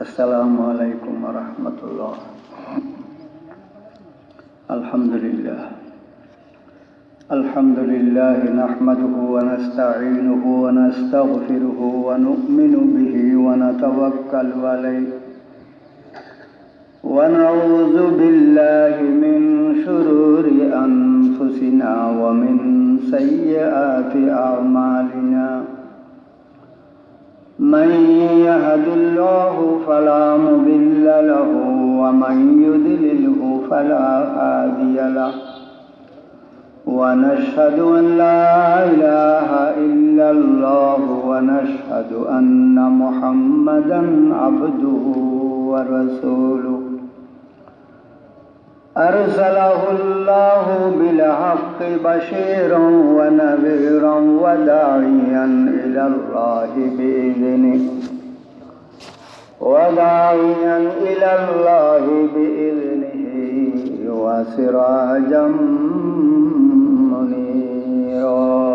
আসসালামু আলাইকুম ওয়া রাহমাতুল্লাহ। আলহামদুলিল্লাহ নাহমাদুহু ওয়া নাস্তাঈনুহু ওয়া নাস্তাগফিরুহু ওয়া নু'মিনু বিহি ওয়া নাতাওয়াক্কালু আলাইহি ওয়া নাউযু বিল্লাহি মিন শুরুরি আনফুসিনা ওয়া মিন সাইয়্যাতি আ'মালিনা। من يهد الله فلا مضل له ومن يضلله فلا هادي له ونشهد أن لا إله إلا الله ونشهد أن محمدا عبده ورسوله أرسله الله بالحق بشيرا ونذيرا وداعيا إلى الله بإذنه وسراجا منيرا.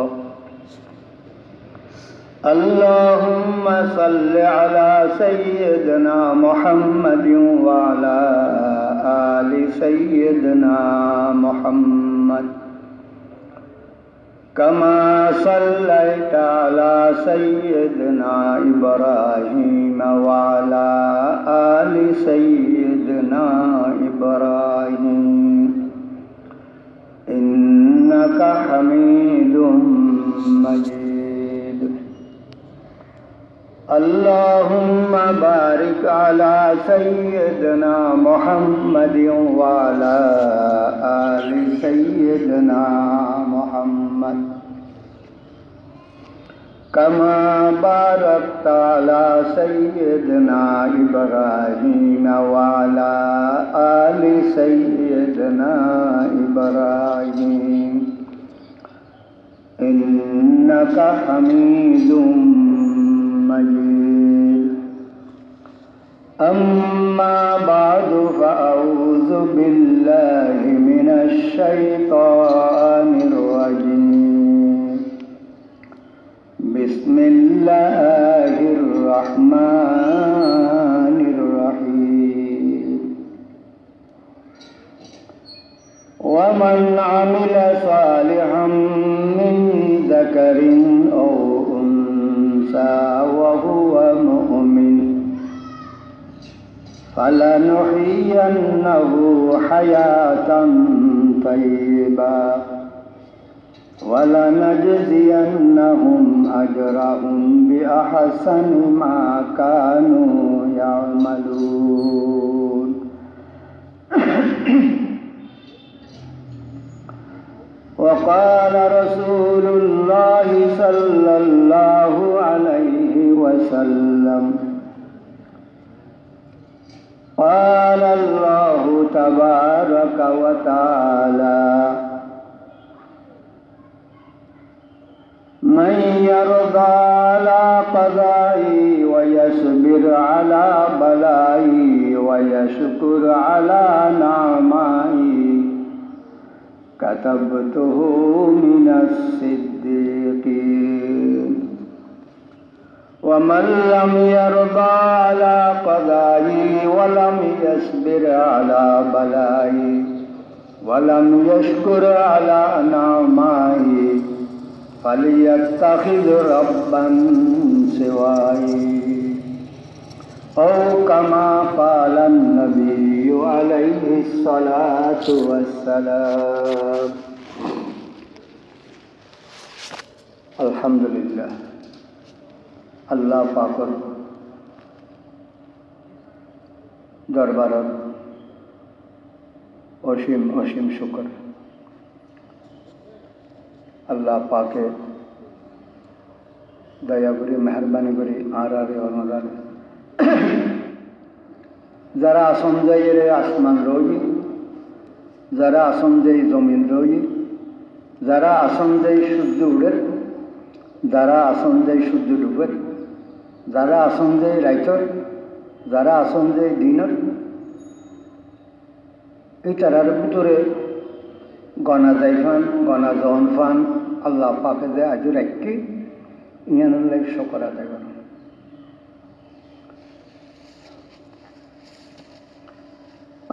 اللهم صل على سيدنا محمد وعلى آل سيدنا محمد كما صليت على سيدنا إبراهيم وعلى آل سيدنا إبراهيم إنك حميد مجيد. اللهم بارك على سيدنا محمد وعلى آل سيدنا محمد كما باركت على سيدنا إبراهيم وعلى آل سيدنا إبراهيم إنك حميد مجيد. أما بعد فأعوذ بالله من الشيطان الرجيم. بسم الله الرحمن الرحيم. ومن عمل صالحا من ذكر أو أنثى وهو مؤمن فلنحيينه حياة طيبة ولنجزينهم أجرهم بأحسن ما كانوا يعملون. وقال رسول الله صلى الله عليه وسلم قال الله تبارك وتعالى من يرضى على قضائي ويصبر على بلائي ويشكر على نعمائي كتبته من الصديقين. ومن لم يرضى على قضائي ولم يصبر على بلائي ولم يشكر على نعمائي فليتخذ ربا سواي أو كما قال النبي عليه الصلاة والسلام. الحمد لله. আল্লাহ পাকের দরবারত অসীম অসীম শুকর। আল্লাহ পাকে দয়া করে মেহরবানি করে আরারে অনারে যারা আসন যায় আসমান রই, যারা আসন যায় জমিন রই, যারা আসন যায় সূর্য উড়ের, যারা আসন যায় সূর্য ডুবের, যারা আসন যায় রাইতর, যারা আসন যায় দিনের, এই তারার ভিতরে গনা যাই ফান গনা জন ফান আল্লাহ পাকে যে আজও রাখি ইয়ানুল্লাহ শকর আদায় করেন।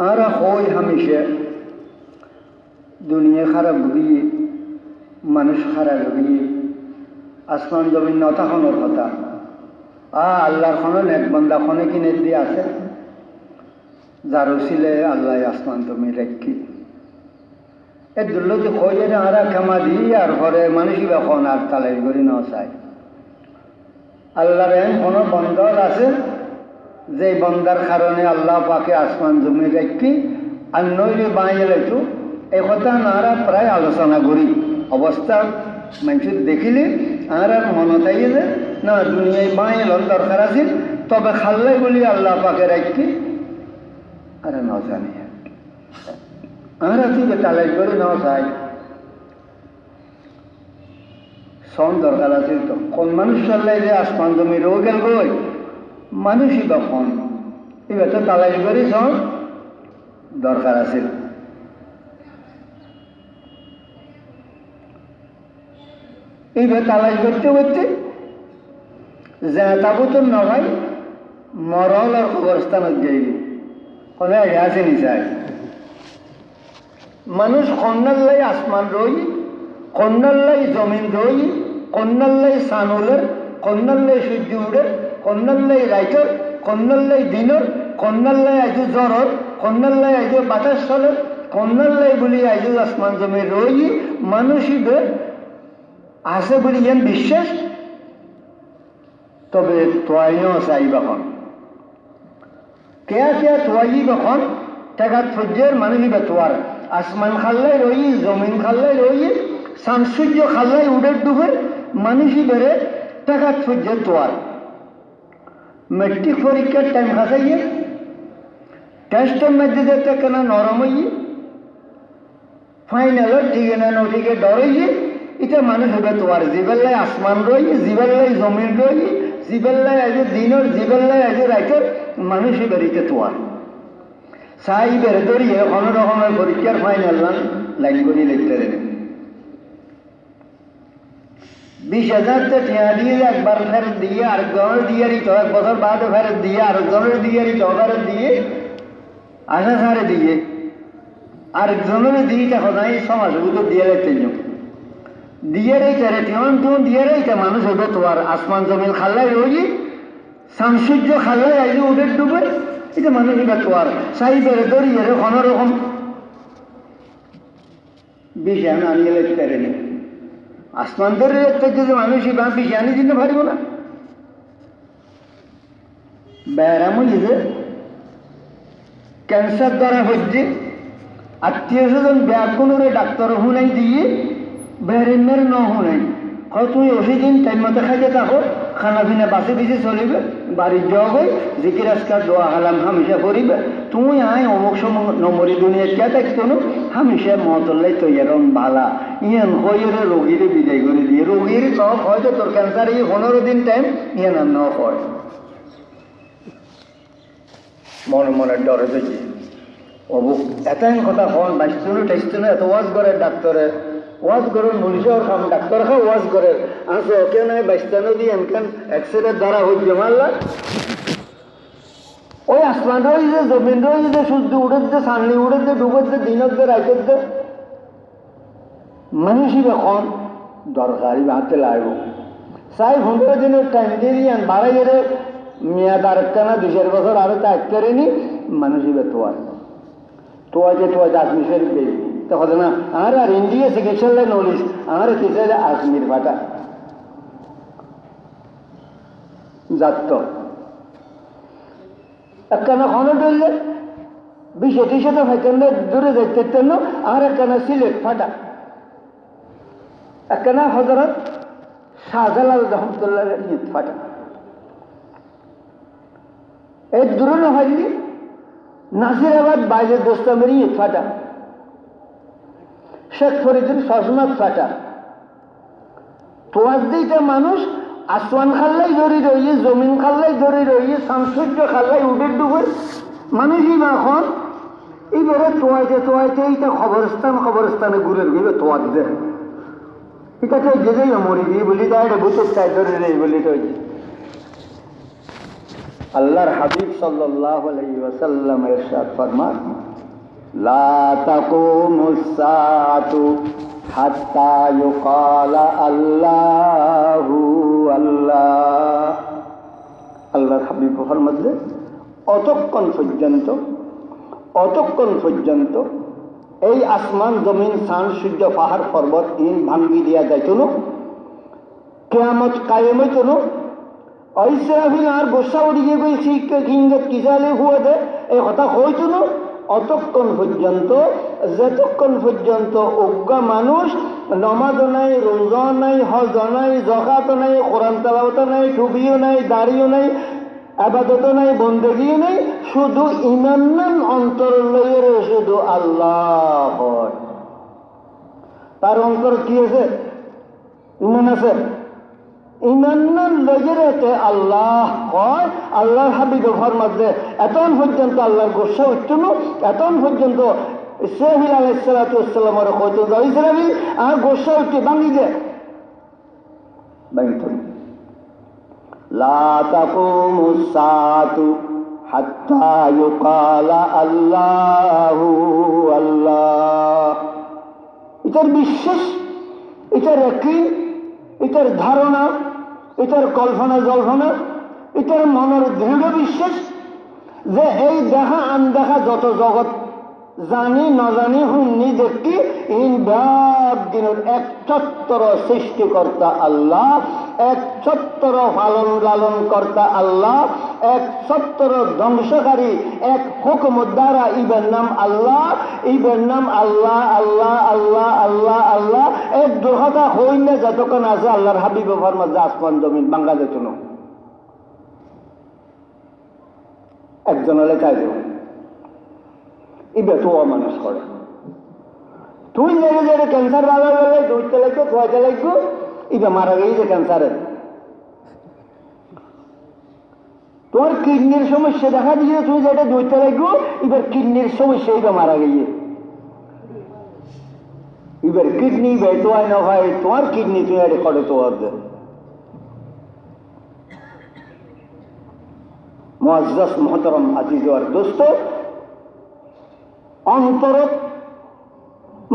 आरा होय हमेशा दुनिया खराब गई मनुष्य खराब गई आसमान जमीन नता खनर कथा आल्लाहर खनो नेक बंदा खने कि नेक दिए आसे जारुसिले अल्लाह आसमान जमीन रखी ए दुल्लो जो खोजे ना आरा क्षमा दी और घरे मनुष्य बखन और तालाई करी न चाय আল্লাহর এমন কোনো বন্দর আছে যে বন্দার কারণে আল্লাহ পাকে আসমান জমি রেখি আর নইলে বাঁয়ে লাইতো এই কথা নারা প্রায় আলোচনা করি অবস্থা মানুষ দেখিলে আর মনত আইয়ে যে না দুনিয়ায় বাঁয়ে লন দরকার আছে তবে খাল্লাই বলি আল্লাহ পাকে রাখি আর ন জানি আর তুই তালাই করে ন চাই সন দরকার আছে তো কোন মানুষ চললে যে আসমান জমি রো গেল গই মানুষই বা কোন এবার তো তালাই করে সন দরকার আছে এইবার তালাই করতে করতে যা তাবো তো নয় মরল আর খবরস্থানত যাই কোনো আছে নি চাই মানুষ কন্যাল্লাই আসমান রই কন্যাল্লাই জমিন রই কন্যাল্লাই সানুলের কন্যাল্লাই সূর্য উড়ের কন্যাল্লাই রাইটর কন্যাল্লাই দিনর কন্যাল্লাই আইজু জ্বরর কন্যাল্লাই আইজু বাতাস চলের কন্যাল্লাই বলি আইজু আসমান জমি রই মানুষই আছে বলি ইয়ান বিশ্বাস তবে তোয়াইনও চাই বখন কেয়া কেয়া তোয়াই বখন টাকা সূর্যের মানুষই বা তোয়ার আসমান খাল্লাই রই জমিন খাল্লাই রই সানসূর্য খাল্লাই উডের ডুবের মানুষই বেড়ে টাকা সূর্যের তোয়ার মেট্রিক পরীক্ষার টাইম খাসাইয়ে টেস্টের মধ্যে যেতে কেনা নরম হইয়ে ফাইনালের ঠিকে না নঠিকে ডরাইয়ে এটা মানুষ হবে তোয়ার জিবেল্লাই আসমান রই জিবেল্লাই জমিন রই জিবেল্লাই আজু দিনর জিবেল্লাই আজু রাইতের মানুষই বেরিতে তোয়ার চাই বেড়ে ধরিয়ে কোনো রকমের পরীক্ষার ফাইনাল লাইন করে লিখতে দেবে 20,000 টিয়া দিয়ে একবার ফেরত দিয়ে আরেকজনের দিয়ে দিত এক বছর বাদে ফেরত দিয়ে আরেকজনের দিয়ে দিত ফেরত দিয়ে আশা সারে দিয়ে আরেকজনের দিয়ে তখন এই সমাজ তো দিয়ে রেখে দিয়ে রেখে টিউন টুন দিয়ে রেখে মানুষ হবে তোমার আসমান জমিন খাল্লাই রই সানসূর্য খাল্লাই আইলে উঠে ডুবে এটা মানুষ এটা তোমার চাই বেড়ে দড়িয়ে কোনো রকম বিষয় আনিয়ে লিখতে রেখে আসমান ধরে রাখতে যদি মানুষই বা বিষয় আনি দিতে পারিব না ব্যায়াম হইছে ক্যান্সার দ্বারা হচ্ছে আত্মীয় স্বজন ব্যাগুণরে ডাক্তার হুনাই দিয়ে বেরেন্যের ন হুনাই হয় তুমি ওষুধ দিন টাইম মতো খাইতে থাকো খানা পিনা বাসে বেশি চলিবে বাড়ির যাওয়া হই জিকির আজকার দোয়া হালাম হামেশা করিবে তুমি আয় অমুক সময় নমরি দুনিয়া কে দেখতো না হামেশা মতল্লাই তৈয়ারম বালা ইয়ান হইরে রোগীরে বিদায় করে দিয়ে রোগীর সব হয়তো তোর ক্যান্সার এই 15 দিন টাইম ইয়ান আর ন হয় মনে মনে ডরে দেখি অবুক এতাই কথা হন বাইশতনে টেস্টনে এত ওয়াজ করে ডাক্তারে ওয়াজ করেন মনীষা খাম ডাক্তার খা ওয়াজ করেন আসো ওকে নয় বাইশতানো দিয়ে এমকান এক্সরের দ্বারা হইবে মারলা ওই আসমান রয়েছে জমিন রয়েছে সূর্য উড়ের যে সানলি উড়ের যে ডুবের যে দিনের যে রাইতের যে মানুষই এখন দরকারি হাতে লাগবো চাই 15 দিনের টাইম দিয়ে দিয়ে বাড়াই গেলে মেয়াদ আরেকখানা 2 বছর আরো তা এক করে নি মানুষই তোয়ার তোয়াজে তোয়াজ আজমিশের পেয়ে তখন না আর আর ইন্ডিয়া চিকিৎসার নলিস আর কিসে আজমির ফাটা যাত একখানা খনো ডললে 20-30 তো ফাইতেন দূরে যাইতেন না আর একখানা সিলেট ফাটা একখানা হজরত শাহজালাল রহমতুল্লাহ নিয়ত ফাটা এই দূরে না হইলি নাসিরাবাদ বাইরে দোস্তামের ইট ফাটা শেখ ফরিদুর সজমত ফাটা তোয়াজ দিতে মানুষ আসমান খাল্লাই ধরে রইয়ে জমিন খাল্লাই ধরে রইয়ে সানসূর্য খাল্লাই উঠে ডুবে মানুষই এখন এইবারে তোয়াইতে তোয়াইতে এইটা খবরস্থানে ঘুরে গেলে তোয়াজ দে এটাকে যেই মরি দিয়ে বলি তাই ভূতের চাই ধরে নেই বলি তো আল্লাহর হাবিব সাল্লাল্লাহু আলাইহি ওয়াসাল্লাম ইরশাদ ফরমান লা তাকুমুস সাআতু হাত্তা ইউকালা আল্লাহু আল্লাহ। আল্লাহর হাবিব ফরমালেন অতক্ষণ পর্যন্ত এই আসমান জমিন চাঁদ সূর্য পাহাড় পর্বত ইন ভাঙ্গি দিয়া যাইত না, কিয়ামত কায়েম হইত না। ইসরাফিল আর গোসা উড়িয়ে গই কিংগত কিসালে হুয়া দে এই কথা হইত না অতক্ষণ পর্যন্ত, যতক্ষণ পর্যন্ত অজ্ঞা মানুষ নমাজ নাই, রোজা নাই, হজ নাই, যাকাত নাই, কোরআন তেলাওয়াত নাই, টুপিও নাই, দাড়িও নাই, আবাদত নাই, বন্দেগিও নাই, শুধু ঈমান নাম অন্তর লইয়ে শুধু আল্লাহ হয়। তার অন্তর কি আছে? ঈমান আছে। ঈমান নাম লইয়ে আল্লাহ হয়। আল্লাহর হাবিব ফরমাতে এতন পর্যন্ত আল্লাহর গোসা উঠতো না, এতন পর্যন্ত ইসরাফিল আলাইহিস সালাতু ওয়াস সালামের কইতো ইসরাফিল আর গোসা উঠে ভাঙি দে বাইতো। লা তাকুমুস সাআতু হাত্তা ইউকালা আল্লাহু আল্লাহ। এটার বিশ্বাস, এটার ইয়াকিন, এটার ধারণা, এটার কল্পনা জল্পনা, এটার মনের দৃঢ় বিশ্বাস যে এই দেখা আনদেখা যত জগৎ জানি নজানি হুমনি দেখি ইন ব্যাগ দিনের এক ছত্তর সৃষ্টিকর্তা আল্লাহ, এক ছত্তর পালন লালন কর্তা আল্লাহ, এক ছত্তর ধ্বংসকারী এক হুকুম দ্বারা ইবের নাম আল্লাহ, ইবের নাম আল্লাহ আল্লাহ আল্লাহ আল্লাহ আল্লাহ। এক দুর্ঘটনা হইলে যতক্ষণ আছে আল্লাহর হাবিব ফরমাতে আসমান জমিন বাঙ্গা যেত না। একজন হলে চাই দেব ইবে তো মানুষ করে তুই লেগে যে ক্যান্সার ভালো হলে দুইতে লাগবে খোয়াতে লাগবে ইবে মারা গেছে ক্যান্সারে। তোমার কিডনির সমস্যা দেখা দিয়েছে, তুই যেটা দুইতে লাগবে এবার কিডনির সমস্যা ইবে মারা গিয়ে এবার কিডনি বেতোয়াই না হয় তোমার কিডনি তুই এটা করে তোমার মুআজ্জাজ মুহতারাম আজিজ আর দোস্ত, অন্তর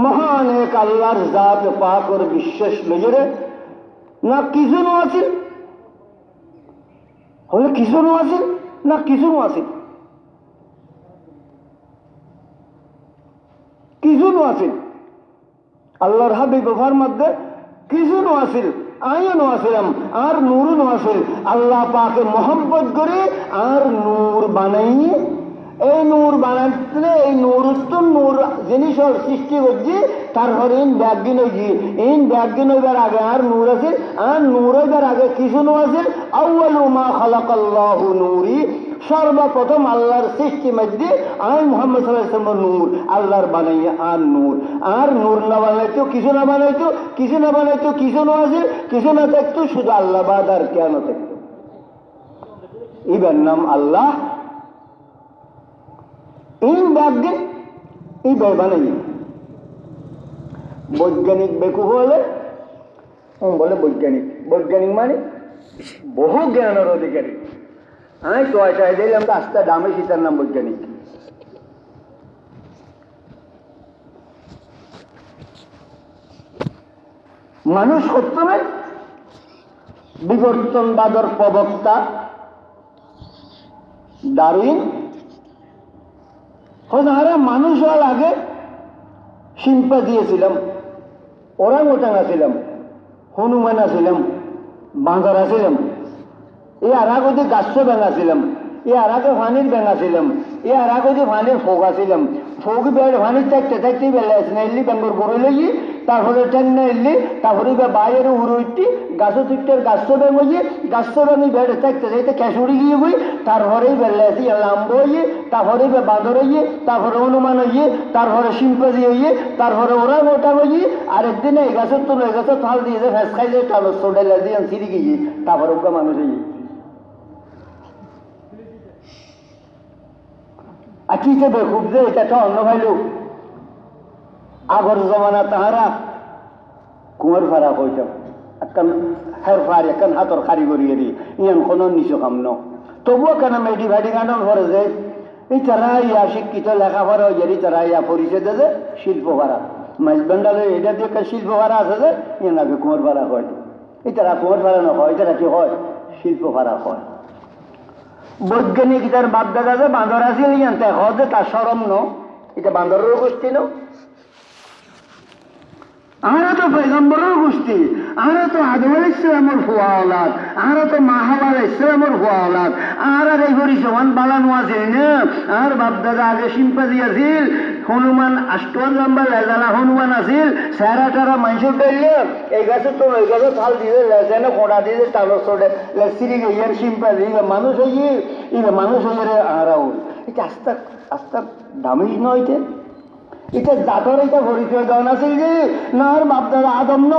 মহান এক আল্লাহর জাত পাকর বিশ্বাস লইরে না কিছু নো আছিল হলে কিছু নো আছিল না কিছু নো আছিল, কিছু নো আছিল আল্লাহর হাবিব ফরমাতে কিছু নো আছিল, আইও নো আসিলাম আর নূরও নো আছিল। আল্লাহ পাকে মোহাম্মত করে আর নূর বানাইয়ে এই নূর বানাতে এই নূরত্ব নূর জিনিসের সৃষ্টি করছি তারপরে ইন ব্যাগিন হয়েছি। ইন ব্যাগিন হইবার আগে আর নূর আছে, আর নূর হইবার আগে কিছু নো আছে। আউয়ালু মা খালাকাল্লাহু নূরি, সর্বপ্রথম আল্লাহর সৃষ্টি মধ্যে আমি মুহাম্মদ সাল্লাল্লাহু আলাইহি ওয়াসাল্লাম নূর আল্লাহর বানাইয়া আর নূর না বানাইতো কিছু না বানাইতো, কিছু না বানাইতো কিছু না আছে, কিছু না থাকতো শুধু আল্লাহ বাদ আর কেন থাকতো। ইবার নাম আল্লাহ। ইন ব্যাগে এই বানাই বৈজ্ঞানিক বেকু বলে বলে বৈজ্ঞানিক, বৈজ্ঞানিক মানে বহু জ্ঞানের অধিকারী। আমি টয় দিলাম রাস্তা দামে সীতার নাম বৈজ্ঞানিক। মানুষ সত্যমে বিবর্তনবাদর প্রবক্তা ডারউইন হাজারা মানুষ হওয়ার আগে শিম্পা দিয়েছিলাম, ওরাংওটাং আছিলাম, হনুমান আছিলাম, বাঁদর আছিলাম, এ আর আগে গাছ ব্যাঙাছিলাম, এ আর আগে ফানির ব্যাঙাছিলাম, এ আর আগে ফানির ফোক আছিলাম। ফোক বেড় ফানির থাকতে থাকতেই বেলা আছে না এলি ব্যাঙ্গর গড়ে লইয়ে তারপরে ট্রেন না এলি তারপরে বাইরে উড়ি গাছ তুইটার গাছ ব্যাঙিয়ে গাছ ব্যাঙি বেড়ে থাকতে থাকতে খেসুড়ি গিয়ে বই তারপরেই বেলা আছে লাম্ব হইয়ে তারপরে বাঁদর হইয়ে তারপরে হনুমান হইয়ে তারপরে শিম্পাজি হইয়ে তারপরে ওরা ওটা হইয়ে আরেকদিন এই গাছের তো এই গাছের থাল দিয়েছে ফেস খাইছে টালো সোডাইলা দিয়ে সিঁড়ি গিয়ে তারপরে ওকে মানুষ হইয়ে আর কি যে বেকুব যে এটা তো অন্য ভাইলু আগর জমানা তাহারা কুমার ফারা হইত একখান হের ফার একখান হাতর খারি করিয়ে দি ইয়ান কোনো নিচু কাম ন তবুও কেন মেডি ভাইডি গান করে যে এই তারা ইয়া শিক্ষিত লেখাপড়া হয়ে যায় তারা ইয়া পরিচয় দেয় যে শিল্প ভাড়া মাইজবান্ডালে এটা দিয়ে শিল্প ভাড়া আছে যে ইয়ে নাকি কুমার ভাড়া হয় এই তারা কুমার ভাড়া নয় এটা কি হয় শিল্প ভাড়া হয় বৈজ্ঞানিক তার বাপ দাদা যে বাঁদর আছিল ইয়ান্তে হয় যে তার সরম ন এটা বান্দরের গোষ্ঠী ন আমরা তো পয়গম্বরের গোষ্ঠী আমরা তো আদম আলাইহিস সালামের ফুয়া औलाद আমরা তো মা হাওয়া আলাইহিস সালামের ফুয়া औलाद আর এই হরি সমান বালানো আছে না আর বাপ দাদা আগে সিম্পাজি আছিল হনুমান আষ্টন লম্বা লেজালা হনুমান আছিল সারা টারা মানুষের বেরিয়ে এই গাছে তো ওই গাছে ফাল দিয়ে লেজে না কোড়া দিয়ে তালো চড়ে লেসিরি গিয়ে সিম্পাজি মানুষ হয়ে মানুষ হয়ে আরাও এটা আস্তা আস্তা দামি নয় এটা জাতর এটা পরিচয় দেওয়া আছে যে না আর বাপদাদা আদম ন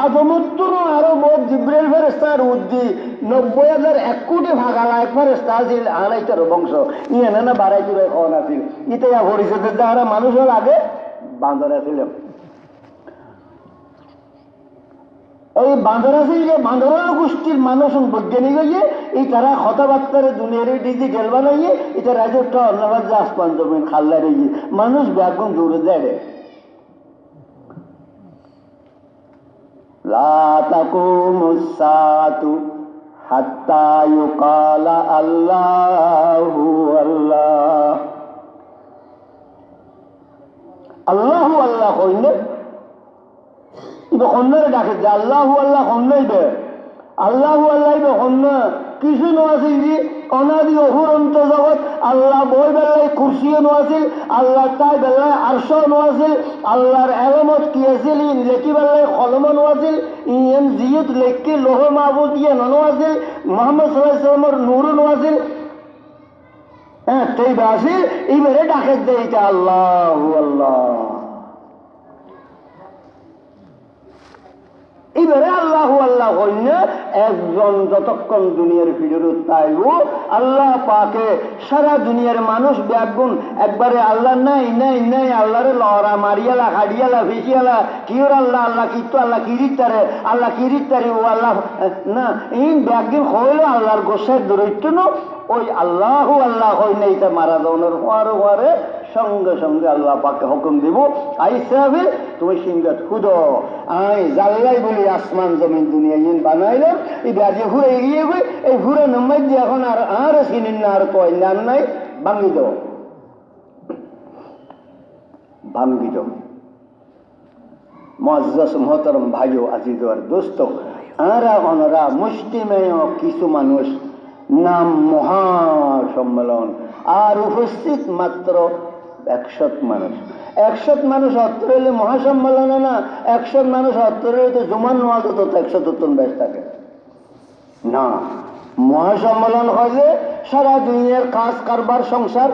আদমত তো আরো বহুত জিব্রাইল ফেরেস্তার উদ্দি 90,001 কোটি ভাগালা এক ফেরেস্তা আছিল আর এইটার বংশ ইয়ে না বাড়াই চুড়াই খাওয়ান আছিল এটা পরিচয় যারা মানুষের আগে বান্দর আছিল এই বান্দর আছে যে বান্দরের গোষ্ঠীর মানুষ বৈজ্ঞানিক হয়ে এই তারা কথাবার্তার দুনিয়ার ডিজিটাল বানাইয়ে এটা রাজত্ব অন্যবাদ যে আসমান জমিন খাল্লা রয়ে মানুষ ব্যাগুন দূরে যায় রে লা তাকুমুস সাআতু হাত্তা ইউকালা আল্লাহু আল্লাহ আল্লাহু আল্লাহ কইলে ইবে খন্নারে ডাকে যে আল্লাহু আল্লাহ খন্নাইবে আল্লাহু আল্লাহ ইবে খন্না কিছু নোয়াছিল যে অনাদি অহুরন্ত জগৎ আল্লাহ বই বেলায় কুরসিও নোয়াছিল আল্লাহ তাই বেলায় আরশও নোয়াছিল আল্লাহর এলমত কি আছিল লেখি বেলায় কলমও নোয়াছিল ইয়েন জিয়ত লেখি লোহ মাহবুদ ইয়ে নোয়াছিল মোহাম্মদ সাল্লাল্লাহু আলাইহি ওয়াসাল্লামের নূরও নোয়াছিল হ্যাঁ তাই বাসিল এইবারে ডাকে যে এটা আল্লাহু আল্লাহ এবারে আল্লাহু আল্লাহ হইলে একজন যতক্ষণ দুনিয়ার ফিরত তাইব আল্লাহ পাকে সারা দুনিয়ার মানুষ ব্যাগুন একবারে আল্লাহ নাই নাই নাই আল্লাহরে লড়া মারিয়ালা হাড়িয়ালা ফিসিয়ালা কিওর আল্লাহ আল্লাহ কিতো আল্লাহ কিরিতারে আল্লাহ কিরিতারে ও আল্লাহ না এই ব্যাগিন হইলো আল্লাহর গোসার দূরত্ব ন ওই আল্লাহু আল্লাহ হইলে এটা মারা যাওয়ার হওয়ারে হওয়ারে সঙ্গে সঙ্গে আল্লাহ পাকে হুকুম দিব আইসাবিল তুমি সিংহাত খুদো আই জাল্লাই বলি আসমান জমিন দুনিয়া ইন বানাইলাম এই বাজে ঘুরে গিয়ে গই এই ঘুরে নামাই দিয়ে এখন আর চিনিন না আর কয় নাম নাই ভাঙ্গি দাও ভাঙ্গি দাও মুআজ্জাজ মুহতারাম ভাইও আজিজ আর দোস্ত আরা অনরা মুসলিমেও কিছু মানুষ নাম মহাসম্মেলন আর উপস্থিত মাত্র 100 মানুষ 100 মানুষ অত্তর হইলে মহাসম্মেলনে না 100 মানুষ অত্তর হইলে তো জমান নোয়াজ তো 170 বেশ থাকে না মহাসম্মেলন হয় যে সারা দুনিয়ার কাজ কারবার সংসার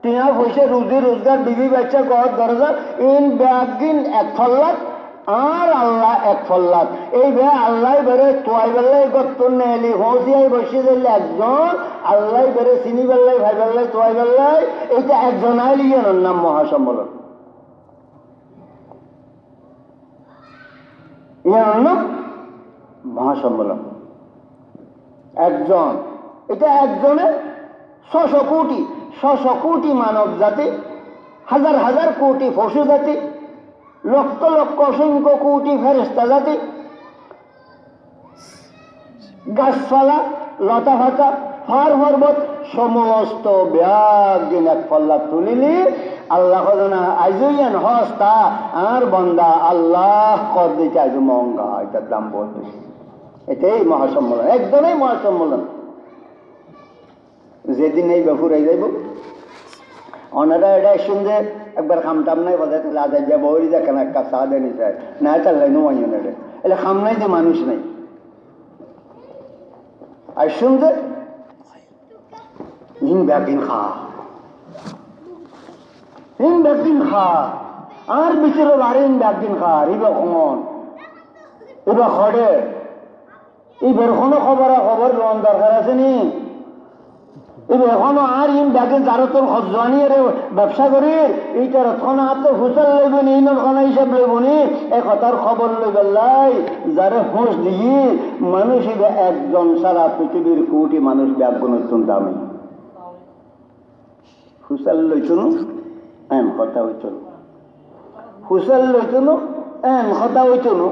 টিয়া পয়সা রুজি রোজগার বিবি বাচ্চা ঘর দরজা ইন ব্যাগিন এক ফল্লাত আর আল্লাহ এক ফল্লাত এই বে আল্লাহ বেড়ে তোয়াই বেলায় গত্ত নেলি হসিয়াই বসে দিলে একজন আল্লাহ বেড়ে চিনি বেলায় ভাই বেলায় তোয়াই বেলায় এইটা একজন আইলিয়ে নাম মহাসম্মেলন ইয়ার নাম মহাসম্মেলন একজন এটা একজনে 600 কোটি মানব জাতি হাজার হাজার কোটি পশু জাতি লক্ষ লক্ষ অসংখ্য কোটি ফেরেশতা জাতি গাছপালা লতা ফাতা পাহাড় পর্বত সমস্ত ব্যাগিন এক পাল্লা তুলিলি আল্লাহ না আইজইয়ান হস্তা আর বন্দা আল্লাহ কর দিতে আইজ মহঙ্গা এটার দাম বলতে এটাই মহাসম্মেলন একদমই মহাসম্মেলন যেদিন এই বেফুরাই যাইব ওনারা এটা শুনছে একবার খামটাম নাই বোঝায় তাহলে আদায় যাবো ওই দেখেন একটা চা দেনি চায় না চাল্লাই নো আইন এটা এলে খাম নাই যে মানুষ নাই আর শুনছে হিন ব্যাগিন খা হিন ব্যাগিন খা আর বিচারে বাড়িন ব্যাগিন খা ইবা কমন ইবা খড়ে এই বেরখনো খবর লোন দরকার আছে নি এখনো আর ইন ব্যাগে যারা তোর হজওয়ানি ব্যবসা করি এইটার তখন আর তো হুসাল লইবেন এই নখানা হিসাব লইবনি এক কথার খবর লইবেলাই যারা হুঁশ দিয়ে মানুষ একজন সারা পৃথিবীর কোটি মানুষ ব্যাগগুণ অত্যন্ত দামি হুসাল লইতনো এম কথা হইতনো, হুসাল লইতনো এম কথা হইতনো।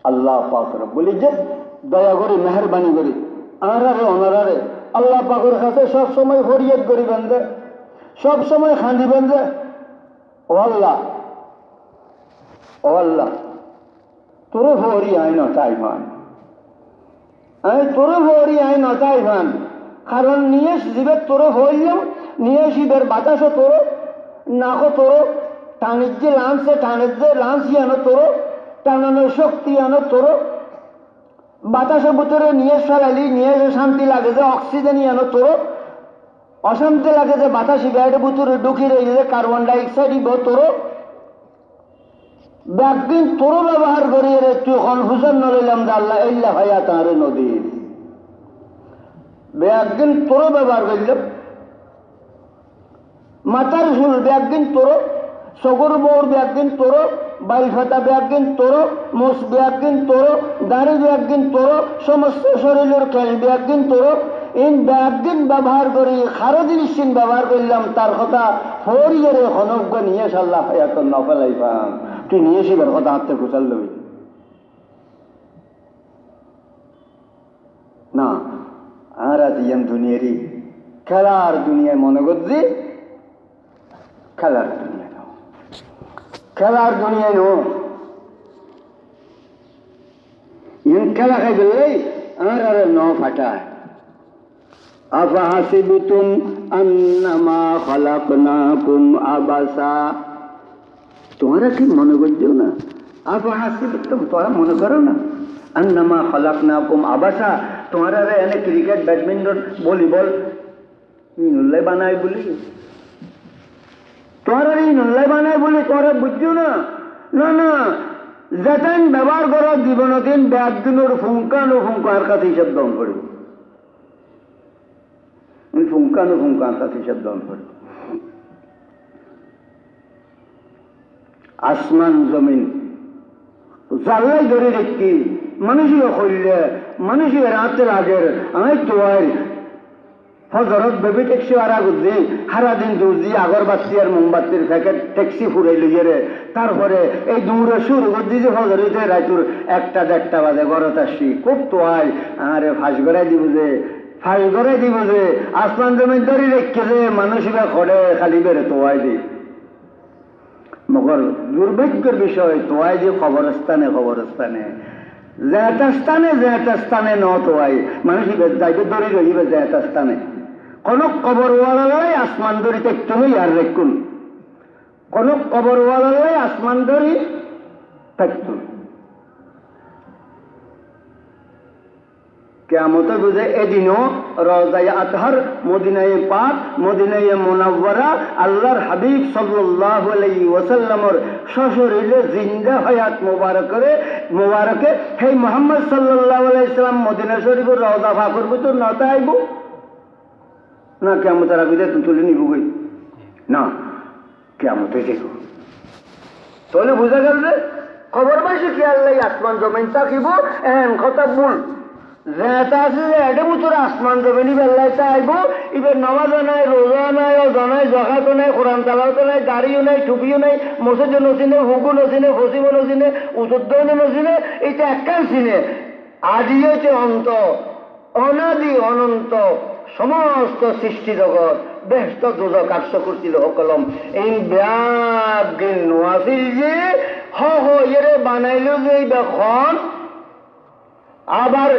আল্লাহ পাক রব্বুল ইজ্জত দয়া করে মেহরবানি করে আনারে অনারারে আল্লাহ পাকের কাছে সব সময় ফরিয়াদ করিবেন যে, সব সময় খান্দিবেন যে, ও আল্লাহ, ও আল্লাহ, তোরে ভরি আয় নতাই মান, আমি তোরে ভরি আয় নতাই মান। কারণ নিয়ে জীবের তোরে ভরলাম, নিয়ে শিবের বাতাসও তোর, নাকো তোর, টানের যে লাঞ্চে টানের যে লাঞ্চ আনো তোর, টানানোর শক্তি আনো তোর, বাতাসের ভিতরে নিয়ে ফেলালি, নিয়ে শান্তি লাগে যে অক্সিজেন আনো তোর, অশান্তি লাগে যে বাতাসি গাড়ির ভিতরে ঢুকি রয়েছে যে কার্বন ডাইঅক্সাইড ইব তোর। ব্যাগদিন তোর ব্যবহার করি রে তুই কনফিউশন নলাম যে আল্লাহ ইল্লা ভাইয়া তাঁর নদীর ব্যাগদিন তোর ব্যবহার করলাম। মাথার চুল ব্যাগদিন তোর, চকুর বউর ব্যাগদিন তোর, বাইল ফাটা ব্যাগদিন তোর, মোষ ব্যাগদিন তোর, দাড়ি ব্যাগদিন তোর, সমস্ত শরীরের খেল ব্যাগদিন তোর। এই ব্যাগদিন ব্যবহার করি খারো জিনিস ব্যবহার করলাম, তার কথা ফরিয়ে রে হনজ্ঞ নিয়ে সাল্লাহ এত নফেলাইবাম তুই নিয়ে শিবার কথা হাতে খুশাল লবি না। আর আজ ইয়াম দুনিয়ারই খেলার দুনিয়ায় মনে করছি, খেলার দুনিয়ায় নো, খেলার দুনিয়ায় নো। ইন খেলা খাই গেলেই আর আর ন ফাটায়। আফাহাসিবতুম আন্নামা খালাকনাকুম আবাসা, তোমরা কি মনে করছো না? আফাহাসিবতুম, তোমরা মনে করো না? আন্নামা খালাকনাকুম আবাসা, তোমরা এনে ক্রিকেট ব্যাডমিন্টন ভলিবল ইনুল্লাই বানাই বলি, তোমরা ইনুল্লাই বানাই বলি তোমরা বুঝছো না? না না, যেতেন ব্যবহার করো জীবনদিন ব্যাগদিনের ফুঙ্কানো ফুঙ্কার কাছে হিসাব দন করব, ফুঙ্কানো ফুঙ্কার কাছে হিসাব দন করব। আসমান জমিন জাল্লাই ধরে দেখি মানুষের হইলে মানুষের রাতে লাগের আমি তোয়ার হজরত বেবি ট্যাক্সি আর গুজি সারাদিন দৌড়ি আগরবাতি আর মোমবাতির প্যাকেট ট্যাক্সি ফুরাই লইয়ে রে, তারপরে এই দৌড়ে শুরু করছি যে হজরতে রাইতুর 1টা-1:30 বাজে ঘরত আসি, খুব তোয়াই আরে ফাঁস গড়াই দিব যে, ফাঁস গড়াই দিব যে আসমান জমিন ধরে রেখে যে মানুষেরা খড়ে খালি বেড়ে তোয়াই দি। মগর দুর্ভাগ্যের বিষয় তোয়াই যে খবরস্থানে খবরস্থানে যেটা স্থানে ন তোয়াই মানুষ যাইবে ধরে রহিবে যেটা স্থানে। কোন কবরওয়ালাই আসমান ধরি দেখতো নই আর রেখুন, কোন কবরওয়ালাই আসমান ধরি থাকতো। কিয়ামতে বুঝে এদিনও রওজায়ে আতহার মদিনায়ে পাক মদিনায়ে মুনাওয়ারা আল্লাহর হাবিব সাল্লাল্লাহু আলাইহি ওয়াসাল্লামের সশরীরে জিন্দা হায়াত মুবারকে হে মুহাম্মদ সাল্লাল্লাহু আলাইহি সাল্লাম মদিনা শরীফের রওজা পাকের ভিতর নতা আইব না? কিয়ামতের আগে তুলে নিব গই না, কিয়ামতে দেখো তাহলে বুঝা গেল যে খবরবাসী কি আল্লাহ আসমান জমিন থাকিব এন কথা ভুল। যেটা আছে যে এটা বুঝুর আসমান জমিনি বেল্লাইতে আইব, এবার নামাজও নাই, রোজা নাই, অজা নাই, জকাতও নাই, কোরআন তালাওয়াতও নাই, দাড়িও নাই, টুপিও নাই, মসজিদও নচিনে, হুকু নচিনে, ফসিবও নচিনে, উজুদ্দও নচিনে, এটা একখান চিনে। আদি হচ্ছে অন্ত, অনাদি অনন্ত সমস্ত সৃষ্টি জগৎ ব্যস্ত দুজক কার্য করছিল সকলম এই ব্যাগ নোয়াছিল যে এরে বানাইল যে এখন আবার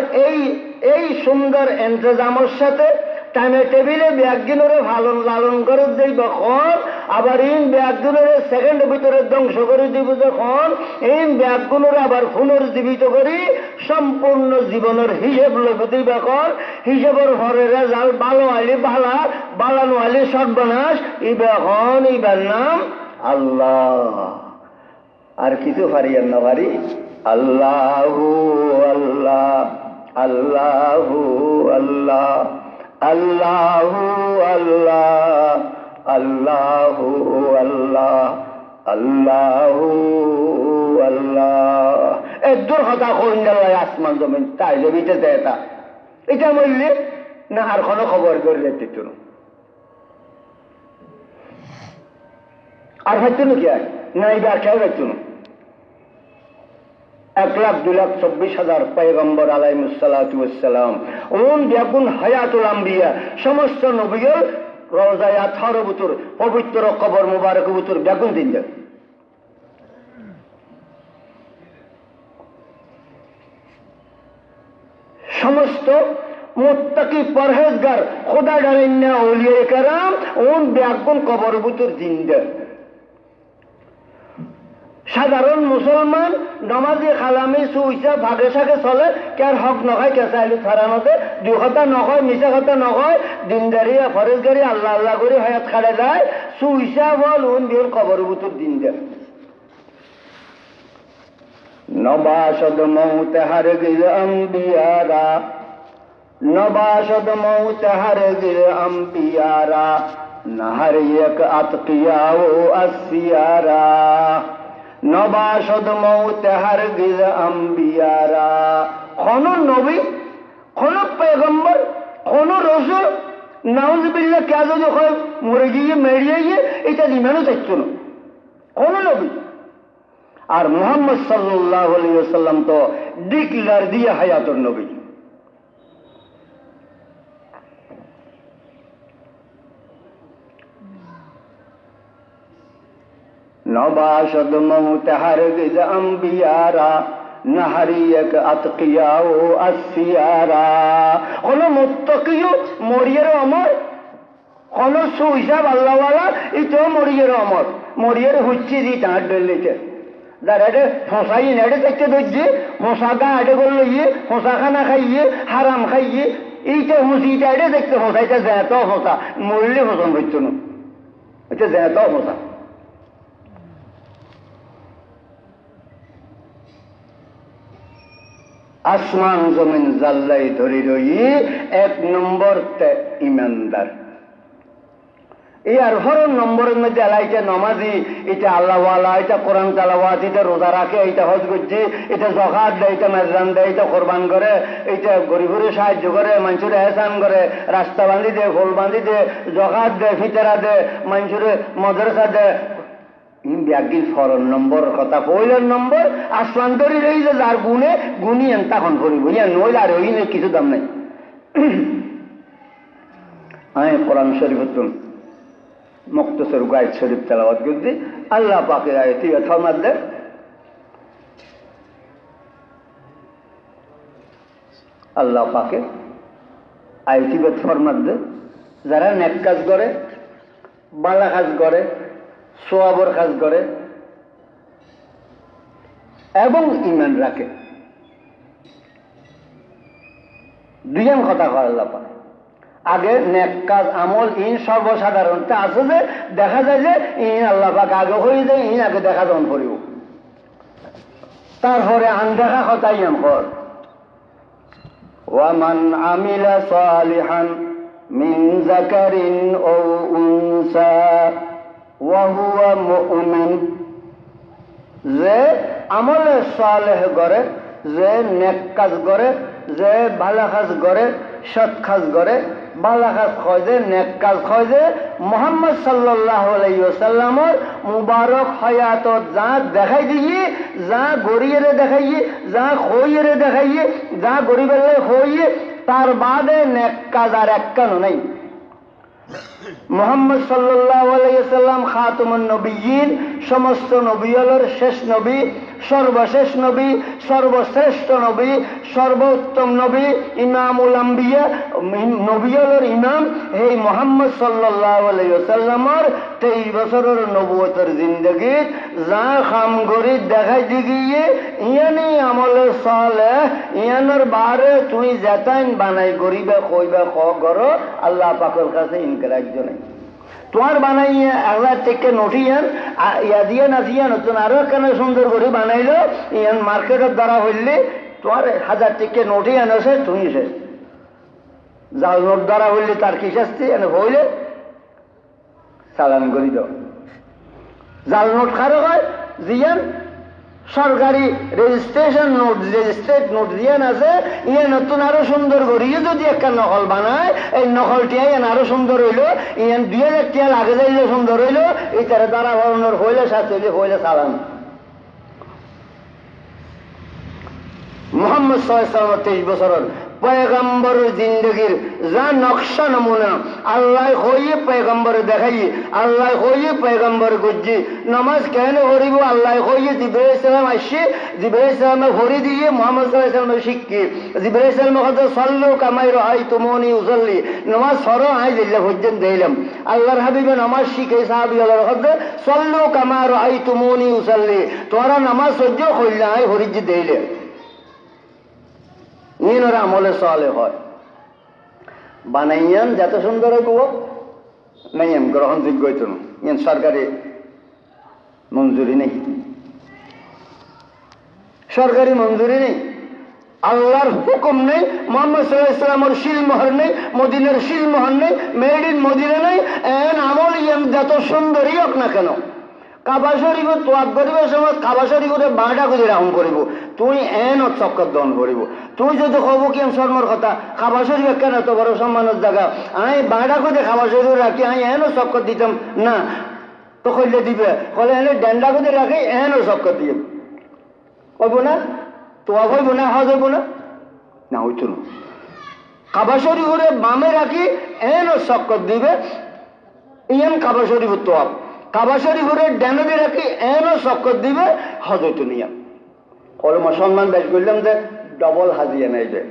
এই সুন্দর এন্তেজামের সাথে টাইমে টেবিলে ব্যাগগুলোরে ভালন লালন করে দেই যখন, আবার ইন ব্যাগগুলোরে সেকেন্ডের ভিতরে ধ্বংস করে দিব যখন, এই ব্যাগগুলোরে আবার পুনর্জীবিত করি সম্পূর্ণ জীবনের হিসেব লইব দিব এখন। হিসেবের ঘরে রেজাল্ট ভালো আইলে ভালা, বালানো আইলে সর্বনাশ। এখন ইবার নাম আল্লাহ, আর কিছু পারি আর না পারি। আল্লাহু আল্লাহ আল্লাহু আল্লাহ আল্লাহু আল্লাহ আল্লাহু আল্লাহ আল্লাহু আল্লাহ। এর কথা কইন আসমান জমিন তাই জমিতে এটা মরলে না আর কোনো খবর করে দিত না আর হয়তো না কি আর না এই ব্যাখ্যায় হয়তো না 1,02,24,000 পয়গম্বর আলাইহিসসালাতু ওয়াসসালাম ওন বেগুন হায়াতুল আম্বিয়া সমস্ত নবীর রওজায়ে আতহার ভিতর পবিত্র কবর মুবারক ভিতর বেগুন দিন দেয় সমস্ত মুত্তাকি পরহেজগার খোদা ডারেন না ওলিয়ে কেরাম ওন বেগুন কবর ভিতর দিন দেয় সাধারণ মুসলমান নমাজি খালামি সুইসা ভাগে সাগে চলে কার হক নখায় কেঁচাইলে থারানোতে দুই কথা নকয় মিশা কথা নকয় দিনদারি ফরেজগারি আল্লাহ আল্লাহ করে হায়াত খাড়ে যায় সুইসা বল উন বিহল কবর ভিতর দিন দেয় নবাসদ মৌত হারগিল আম্বিয়ারা নবাসদ মৌত হারগিল আম্বিয়ারা নাহারিয়ক আতকিয়া ও আসফিয়ারা নবাসদ মৌত হারগিল আম্বিয়ারা কোন নবী কোন পয়গম্বর কোন রসুল নাউজুবিল্লাহ কে যদি হয় মরে গিয়ে মেরিয়ে গিয়ে এটা ইমানও থাকতো না কোন নবী আর মুহাম্মদ সাল্লাল্লাহু আলাইহি ওয়াসাল্লাম তো ডিক্লার দিয়ে হায়াতুন নবী নবাসদ মৌত হারগিজ আম্বিয়ারা নাহারিয়ক আতকিয়া ও আসফিয়ারা কোন মুত্তাকিও মরিয়ের অমর কোন সুহিসাব আল্লাহওয়ালা এটাও মরিয়ের অমর মরিয়ের হুচ্ছি দি তাঁর ডলিতে যারা এটা ফসাই নেড়ে দেখতে ধরছে ফসাগা আডে করলো ইয়ে ফসা খানা খাইয়ে হারাম খাইয়ে এইটা হুঁচিটা এটে দেখতে ফসাইটা জ্যাঁত ফসা মরলে ফসন হইতো না এটা জ্যাঁত ফসা আসমান জমিন জাল্লাই ধরে রই 1 নম্বর ইমানদার এই আর হরণ নম্বরের মধ্যে আলাইটা নমাজি এটা আল্লাহওয়ালা এটা কোরআন তালাওয়াত এটা রোজা রাখে এটা হজ করছে এটা জকাত দেয় এটা মেজরান দেয় এটা কোরবান করে এটা গরিবরে সাহায্য করে মানুষের এহসান করে রাস্তা বান্ধি দেয় ফুল বান্ধি দেয় জকাত দেয় ফিতেরা দেয় মানুষের মাদ্রাসা দেয় ব্যাগির ফরন নম্বর কথা পয়লার নম্বর আসমান ধরে রই যে যার গুণে গুণি তখন করিব ইয়া নইল আর ওই কিছু দাম নাই আমি কোরআন শরীফ মুক্তসর গায়েদ শরীফ তেলাওয়াত করছি আল্লাহ পাকের আয়াতি ফরমাত দেয় আল্লাহ পাকে আয়াতি ফরমাত দেয় যারা নেক কাজ করে বালা কাজ করে সোয়াবর কাজ করে এবং ইমান রাখে দুইজন কথা কয় আল্লাহ পাক আগে নেক কাজ আমল ইন সর্বসাধারণতা আছে যে দেখা যায় যে ইন আল্লাহ পাক আগে হয়ে যায় ইন আগে দেখা জন করিব তারপরে আনদেখা কথাই আম কর ওয়ামান আমিলা সালিহান মিন যাকারিন ও উনসা ওয়াহুয়া মুমিন যে আমলে সালেহ করে যে নেক কাজ করে যে ভালো কাজ করে সৎ কাজ করে ভালো কাজ হয় যে নেক কাজ হয় যে মুহাম্মদ সাল্লাল্লাহু আলাইহি ওয়াসাল্লামর মুবারক হায়াতত যা দেখাই দিয়ে যা গরিয়েরে দেখাইয়ে যা খইয়েরে দেখাইয়ে যা গরিবের হইয়ে তার বাদে নেক কাজ আর একখানো নাই মুহাম্মদ সাল্লাল্লাহু আলাইহি ওয়াসাল্লাম খাতামুন নবিয়্যিন সমস্ত নবীদের শেষ নবী সর্বশেষ নবী সর্বশ্রেষ্ঠ নবী সর্বোত্তম নবী ইমামুল আম্বিয়া নবীদের ইমাম এই মুহাম্মদ সাল্লাল্লাহু আলাইহি ওয়াসাল্লামর 23 বছরের নবুয়তের জিন্দেগি যা কাম করি দেখাই দিগিয়ে ইয়ানি আমলে সালেহ ইয়ানোর বারে তুই যেতাইন বানাই করিবে কইবে খ করো আল্লাহ পাকের কাছে ইনকারাজ্য নাই তোমার বানাইয়া আল্লাহ থেকে নটিয়ান ইয়া দিয়ে নাচিয়া নতুন আরো কেন সুন্দর করে বানাইলো ইয়ান মার্কেটের দ্বারা হইলে তোমার 1000 টাকা নোটিয়ান আছে তুমি শেষ জাল নোট দ্বারা হইলে তার কি শাস্তি এনে হইলে চালান করি দাও জাল নোট খারো হয় জিয়ান সরকারি রেজিস্ট্রেশন নোট রেজিস্ট্রেট নোট দিয়ে আছে ইয়ে নতুন আরো সুন্দর করিয়ে যদি একটা নকল বানায় এই নকলটিয়া ইয়ান আরো সুন্দর হইলো ইয়ান 2000 টিয়া লাগে যাইলে সুন্দর হইলো এই তারা দ্বারা বর্ণর হইলে সাথে হইলে সালাম মোহাম্মদ সাল্লাল্লাহু আলাইহি ওয়াসাল্লাম 23 বছরের পয়গম্বরের জিন্দগির যা নকশা নমুনা আল্লাহ হইয়ে পয়গম্বর দেখাই আল্লাহ হইয়ে পয়গম্বর গুজি নামাজ কেন করিব আল্লাহ হইয়ে জিবরাইল সালাম আসে জিবরাইল সালামে ভরি দিয়ে মোহাম্মদ সাল্লাল্লাহু আলাইহি ওয়াসাল্লাম শিখি জিবরাইল সালাম কথা সাল্লু কামা রাআইতুমুনি উসাল্লি নামাজ সরো আই দিল্লা পর্যন্ত দিলাম আল্লাহর হাবিবে নামাজ শিখে সাহাবীদের কথা সাল্লু কামা রাআইতুমুনি উসাল্লি তোরা নামাজ সহ্য কইলা আই হরিজ দিলে ইনরা আমলে সালে হয় বানাইয়ান যত সুন্দর হইব নাইয়াম গ্রহণযোগ্য হইত না ইয়ান সরকারি মঞ্জুরি নেই সরকারি মঞ্জুরি নেই আল্লাহর হুকুম নেই মোহাম্মদ সাল্লাল্লাহু আলাইহি ওয়াসাল্লামের শিলমোহর নেই মদিনার শিলমোহর নেই মেড ইন মদিনা নেই এন আমল ইয়ান যত সুন্দরই হোক না কেন কাবা শরীফ তোয়াব করিবার সময় কাবা শরীফে বাঁটা করে রাউন করিব তুই এন চক্কর দন করিব তুই যদি কব কি শর্মর কথা কাবা শরীফ কেন এত বড় সম্মানের জায়গা আমি বাঁটা করে কাবা শরীফ রাখি আমি এনও চক্কর দিতাম না তো কইলে দিবে কলে এনে ডেন্ডা করে রাখি এনও চক্কর দিয়ে কইব না তোয়াব হইব না হজ হইব না না হইতো না কাবা শরীফে বামে রাখি এনও চক্কর দিবে ইয়ান কাবা শরীফ তোয়াব কাবা শরীফের ড্যানদে রাখি এনও চক্কর দিবে হজ হইতো নিয়া কল মুসলমান বেশ করলাম যে ডবল হাজিয়া নাই যে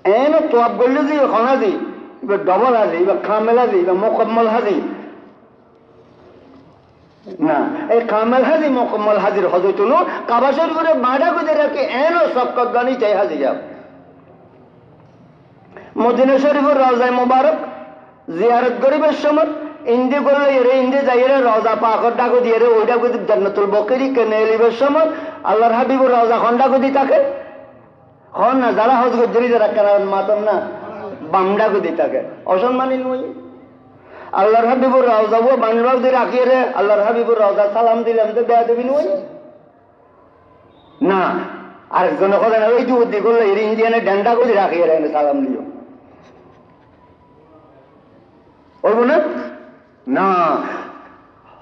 এনও তোয়াব করলে যে এখন হাজি এবার ডবল হাজি এবার কামেল হাজি এবার মোকাম্মল হাজি না এই কামেল হাজি মোকাম্মল হাজির হজ হইতো না কাবা শরীফের বাঁধা করে রাখি এনও চক্কর দানি চাই হাজিয়া মদিনা শরীফের রওজায়ে মুবারক জিয়ারত করিবার সময় ইন্দি করলে এরে ইন্দি যাই রে রওজা পাকর ডাকু দিয়ে রে ওই ডাকু জান্নাতুল বকরি কেনে এলিবের সময় আল্লাহর হাবিবুর রওজা খন ডাকু দি থাকে খন না যারা হজ গজ্জরি যারা কেন মাতন না বাম ডাকু দি থাকে অসম্মানী নই আল্লাহর হাবিবুর রওজা ও বাংলাও দিয়ে রাখিয়ে রে আল্লাহর হাবিবুর রওজা সালাম দিলাম তো দেয়া দেবি নই না আরেকজনের কথা না ওই যে উদ্দি করলে এর ইন্ডিয়ানে ডান্ডা করে রাখিয়ে রে সালাম দিও ওইব না না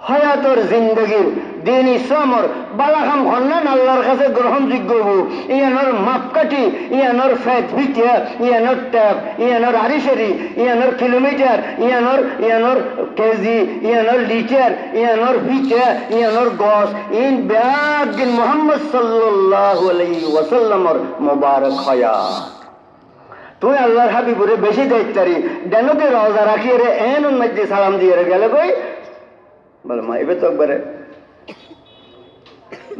হায়াতর জিন্দগির দিন ইসলামর বালাখাম খন্নান আল্লাহর কাছে গ্রহণযোগ্য হব ইয়ানোর মাপকাঠি ইয়ানোর ফেট ভিটিয়া ইয়ানোর ট্যাপ ইয়ানোর আরিশারি ইয়ানোর কিলোমিটার ইয়ানোর কেজি ইয়ানোর লিটার ইয়ানোর ভিটা ইয়ানোর গস ইন ব্যাগ দিন মোহাম্মদ সাল্লাল্লাহু আলাইহি ওয়াসাল্লামর মুবারক হায়াত তুই আল্লাহর হাবিবুরে বেশি দায়িত্বারি ডেনতে রওজা রাখিয়ে রে এন মধ্যে সালাম দিয়ে রে গেলে কই বলে মা এবার তো একবারে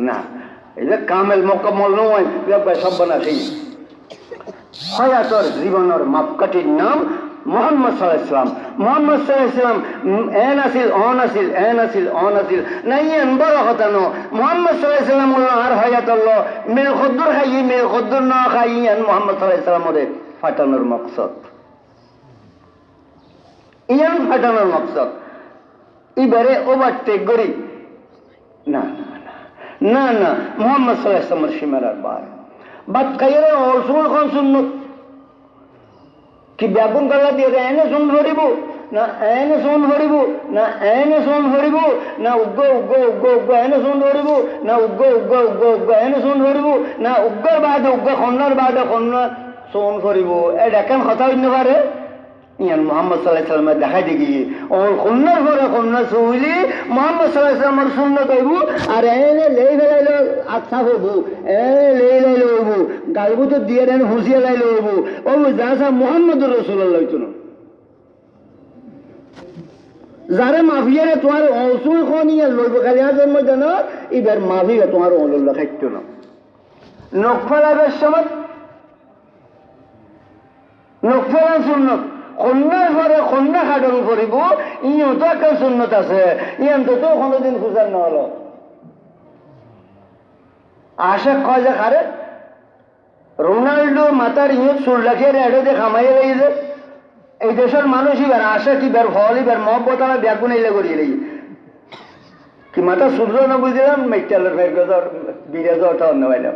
না এটা কামেল মোকাম্মল নয় সব বানাসি হায়াতর জীবনের মাপকাঠির নাম মোহাম্মদ সাল্লাল্লাহু আলাইহি ওয়াসাল্লাম মোহাম্মদ সাল্লাল্লাহু আলাইহি ওয়াসাল্লাম N Aseel on Aseel N Aseel on আসিল নাই এন বড় কথা ন মোহাম্মদ সাল্লাল্লাহু আলাইহি ওয়াসাল্লাম আর হায়াত আল্লাহ মেল খদ্দুর খাই মেল খদ্দুর না খাই এন মোহাম্মদ সাল্লাল্লাহু আলাইহি ওয়াসাল্লাম ফাটানোর মকসদ ইয়ান ফাটানোর মকসদ এবারে ওভারটেক করি না না না মোহাম্মদ সাল্লাল্লাহু আলাইহি ওয়াসাল্লামের সীমানার বার বাদ খাইয়ে অসুল খান সুন্নত কি ব্যাপন করলা দিয়ে এনে শুন ধরিব না এনে শুন ধরিব না এনে শুন ধরিব না উগ্র উগ্র উগ্র উগ্র এনে শুন ধরিব না উগ্র উগ্র উগ্র উগ্র এনে শুন ধরিব না উগ্রর বাদে উগ্র খন্নার বাদে খন্না শোন করিব এটা কেন কথা হইতে পারে ইয়ান মোহাম্মদ সাল্লাল্লাহু আলাইহি ওয়াসাল্লাম দেখাই দেখি ও খন্নার পরে খন্না শুইলি মোহাম্মদ সাল্লাল্লাহু আলাইহি ওয়াসাল্লামের সুন্নাত হইব আর এনে লেই ফেলাইল আচ্ছা হইব এনে লেই লাইল হইব গালবু তো দিয়ে দেন হুঁসিয়ে লাইল হইব ও যা মোহাম্মদুর রাসূলুল্লাহ হইতো না যারা মাফিয়ারে তোমার অসুল খনিয়া লইব খালি আজের মধ্যে না এবার মাফিয়া তোমার অলুল্লাহ খাইতো না নখ ফেলাইবার সময় নখ ফেলান সুন্নত কন্যার পরে কন্যা খাটন করিব ইও তো একটা সুন্নত আছে ইয়ান তো কোনোদিন খুঁজার না হলো আশা কয় যে খারে রোনাল্ডো মাতার ইয়ে চুল রাখিয়ে এডো দিয়ে খামাইয়ে লাগিয়েছে এই দেশের মানুষ এবার আশা কি বের ফল এবার মহব্বত আমার ব্যাগুন এলে করিয়ে লাগি কি মাথা সূর্য না বুঝলাম মেটালের ফের গজর বিরাজ ওটা অন্য পাইলাম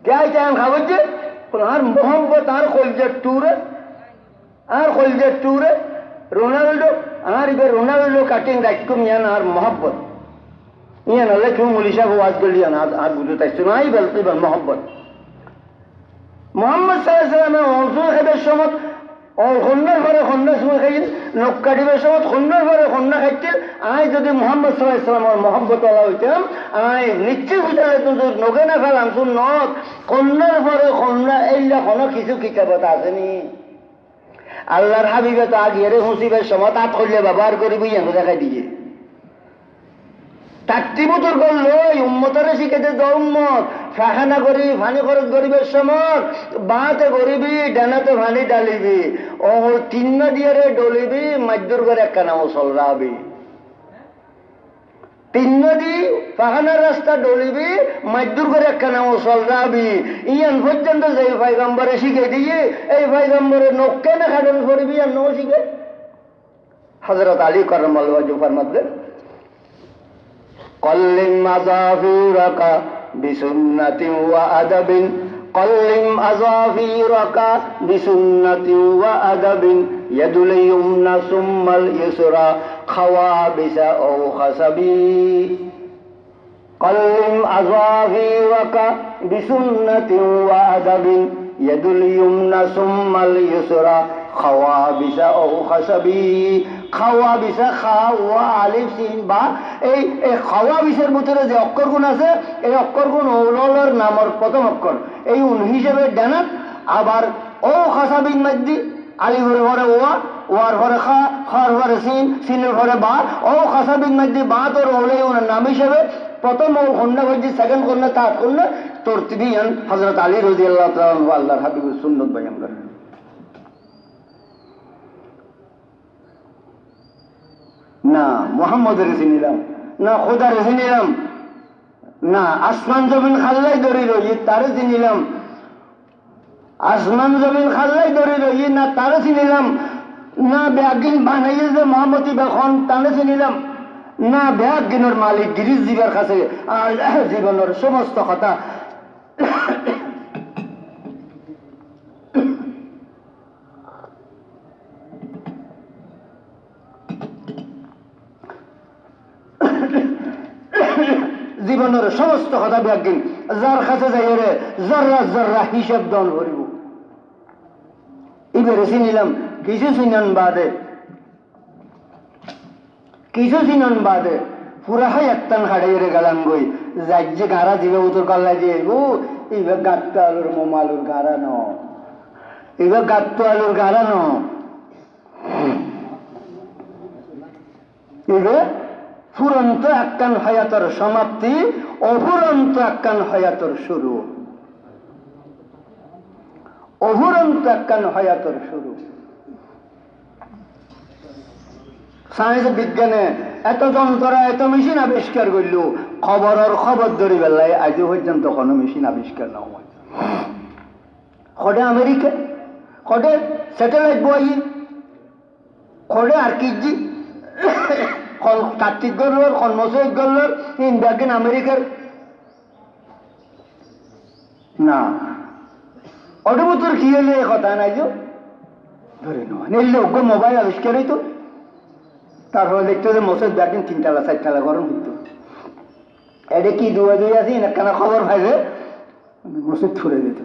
কে চান খাবার যে আর মোহাম্মত আর কলজের টুরে রোনাল্ডো আর এবার রোনাল্ডো কাটিং রাখকুম ইয়ান আর মোহাম্মত ইয়ান হলে কেউ মলিশা ওয়াজ করলি আর বুঝতে চাইছো না এই বল মোহাম্মত মোহাম্মদ সাল্লাল্লাহু আলাইহি ওয়াসাল্লামের অংশ খেদের সময় খন্নার ঘরে খন্না সময় খাইল নখ কাটিবার সময় খন্নার ঘরে খন্না খাইছিল আয় যদি মোহাম্মদ সাল্লাল্লাহু আলাইহি ওয়াসাল্লামের মহব্বত ওয়ালা হইতাম আয় নিশ্চয় বুঝালে তো নগে না ফেলাম শুন নখ খন্নার ঘরে খন্না এইলা কোনো কিছু কিতাবত আসেনি আল্লাহর হাবিবে তো আগিয়ে হুঁসিবের সময় তাঁত করলে ব্যবহার করিবি এনে দেখাই দিয়ে তাত্তি বছর করলো উম্মতারে শিখেছে তো উম্মত ফাখানা করি ফানি খরচ গরিবের সময় বাঁতে গরিবি ডানাতে ফানি ডালিবি ও তিন্ন দিয়ে ডলিবি মাদ্দুর করে একটা নাম চলরাবি তিন্ন দি ফাখানার রাস্তা ডলিবি মাদ্দুর করে একটা নাম চলরাবি ইয়ান পর্যন্ত যে পয়গম্বরে শিখে দিয়ে এই পয়গম্বরে নখকে না খাটন করবি আর নও শিখে হযরত আলী কারামাল্লাহু ওয়াজহু ফরমাতেন قلم أظافيرك بسنة وأدب قلم أظافيرك بسنة وأدب يد اليمنى ثم اليسرى خوابس أو خسبي قلم أظافيرك بسنة وأدب يد اليمنى ثم اليسرى خوابس أو خسبي খাওয়াবিসা খাওয়া আলিফ সিন বা এই খাওয়াবিসের ভিতরে যে অক্ষরগুণ আছে এই অক্ষরগুণ ওলর নামর প্রথম অক্ষর এই উন হিসেবে ডানাত আবার ও খাসাবিন মাদ্দি আলিফের ঘরে ওয়ার ঘরে খার ঘরে সিনের ঘরে বা ও খাসাবিন মাদ্দি বা তোর ওলে ওনার নাম হিসেবে প্রথম ও খন্না করছি সেকেন্ড খন্না তাঁত খন্না তোর তিবিয়ান হযরত আলী রাদিয়াল্লাহু তাআলা আল্লাহর হাবিবের সুন্নত বয়ান করে না মোহাম্মদের রেসি নিলাম না খোদা রেসি নিলাম না আসমান জমিন খাল্লাই ধরে রই তারে চিনিলাম আসমান জমিন খাল্লাই ধরে রই না তারে চিনিলাম না ব্যাগিন বানাইয়ে যে মোহাম্মদী বেখন তারে চিনিলাম না ব্যাগিনের মালিক গিরিশ জীবের কাছে জীবনের সমস্ত কথা জীবনের সমস্ত কথা ব্যাগিন যার কাছে যাই রে জর্রা জর্রা হিসাব দন করিব এবারে চিনিলাম কিছু চিনন বাদে পুরা হায়াত্তান হাড়াই রে গেলাম গই যাই যে গাড়া দিবে উত্তর কাল্লা দিয়ে এইবার গাত্ত আলুর মোমালুর গাড়া ন এইবার গাত্ত আলুর গাড়া ন এবার ফুরন্ত একখান হায়াতর সমাপ্তি অফুরন্ত একখান হায়াতর শুরু অফুরন্ত একখান হায়াতর শুরু সায়েন্স বিজ্ঞানে এত যন্ত্র এত মেশিন আবিষ্কার করল খবর ধরি বেলায় আজও পর্যন্ত কোনো মেশিন আবিষ্কার না হয় খডে আমেরিকা খডে স্যাটেলাইট বই খডে আর কিজি কার্তিক গল্লর কর্মসৈক গল্লর ইন্ডিয়ান আমেরিকার না অটোবতর কি হলে কথা নাই যে ধরে নেওয়া নিলে ওকে মোবাইল আবিষ্কার হইতো তারপরে দেখতো যে মোসের ব্যাগিন 3 4 তলা গরম হইতো এটা কি দুয়া দুই আছি না কেন খবর ভাইবে মোসের ছুড়ে দিতে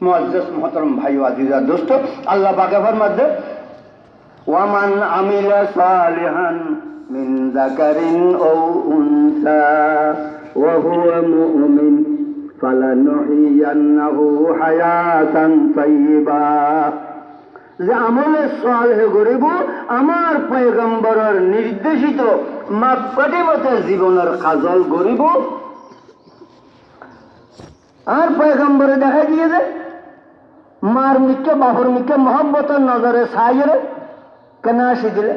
মুআজ্জাজ মুহতারাম ভাই আজিজা দোস্ত আল্লাহ পাকে ফরমাতে ওয়ামান আমিলা সালিহান মিন যাকারিন আও উনসা ওয়া হুয়া মুমিন ফালানুহিয়ান্নাহু হায়াতান তাইয়্যিবা যে আমলে সালেহ করিব আমার পয়গম্বরের নির্দেশিত মাপকাঠিমতে জীবনের কাজল করিব আর পয়গম্বরে দেখা দিয়ে যে মার মিকে বাবুর মিকে মোহাম্মতের নজরে সাইরে কেন আসি দিলে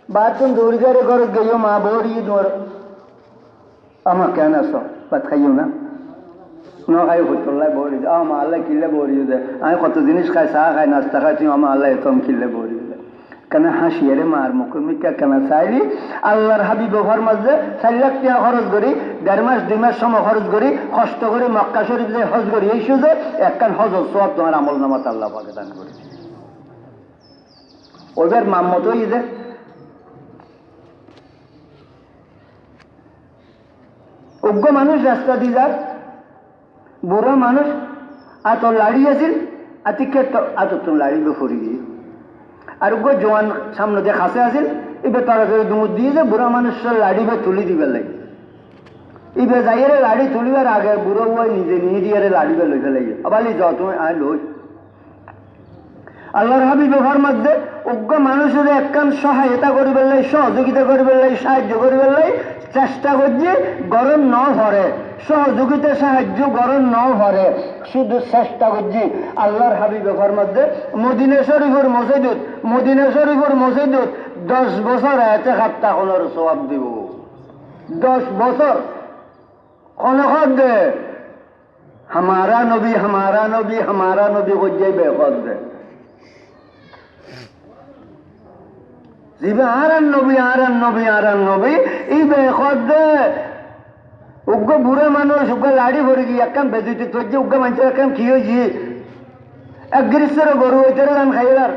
বাথরুম দৌড়ি গাড়ি ঘর গেও মা বড়ি ধর আমার কেন আস ভাত খাইও না ন খাই হোটেল্লাই বরি আমার আল্লাহ কিনলে বরি দে আমি কত জিনিস খাই চা খাই নাস্তা খাই তুমি আমার আল্লাহ এতম কিনলে বরি দে কেন হাসিয়ে মার মুখের মিকা কেন চাইলি আল্লাহর হাবিব ফরমাজে 4 লাখ টাকা খরচ করি 1.5 মাস 2 মাস সময় খরচ করি কষ্ট করে মক্কা শরীফ যে হজ করি এই সুযোগে একখান হজর সব তোমার আমল নামাত আল্লাহ পাকে দান করেছে ওদের মাম্মত হই যে অজ্ঞ মানুষ রাস্তা দিয়ে যাক বুড়া মানুষ আর তোর লাড়ি আছিল আতিকে তোর লাড়িবে ফরি দিয়ে আর অজ্ঞ জোয়ান সামনে যে খাসে আছিল এবার তারা দুমুদ দিয়ে যে বুড়া মানুষের লাড়িবে তুলি দিবার লাগে এবার যাইয়ারে লাড়ি তুলিবার আগে বুড়ো বই নিজে নিয়ে দিয়ে লাড়িবে লইবে লাগে আবার যাও তুমি আয় লই আল্লাহর হাবিব মধ্যে অজ্ঞ মানুষের একখান সহায়তা করিবার লাই সহযোগিতা করিবার লাই সাহায্য করিবার লাই চেষ্টা করছি গরম ন ভরে সহযোগিতা সাহায্য গরম ন ভরে শুধু চেষ্টা করছি আল্লাহর হাবিবের মধ্যে মদিনা শরীফের মসজিদত 10 বছর এতে খাপ্তা কোনোর সওয়াব দিব 10 বছর কোন দে হামারা নবী কইয়াই বেকত দে জিবে আরান নবী এই বেকত দে উগ্র বুড়া মানুষ উগ্র লাড়ি ভরে গিয়ে একখান বেজিতে তৈরি উগ্র মানুষের একখান কি হয়েছি এক গ্রীষ্মের গরু হইতে গান খাইবার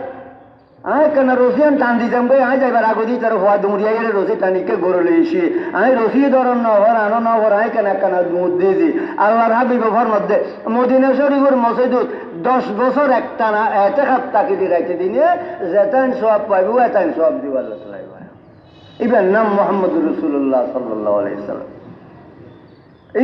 আয় কেন রসিয়ান টান দিতাম গে আয় যাইবার আগদি তার হওয়া দুমরিয়া গেলে রসি টানিকে গরু লইছি আমি রসি ধরন নহর আনো নহর আয় কেন একখান দুধ দিয়েছি আল্লাহর হাবিবের মধ্যে মদিনা শরীফের মসজিদত 10 বছর একটা না এতে খাপ তাকি দিরাইতে দিনে যেতান সব পাইব এতান সব দিবার লাগবে এবার নাম মোহাম্মদ রসুল্লাহ সাল্লাল্লাহু আলাইহি সাল্লাম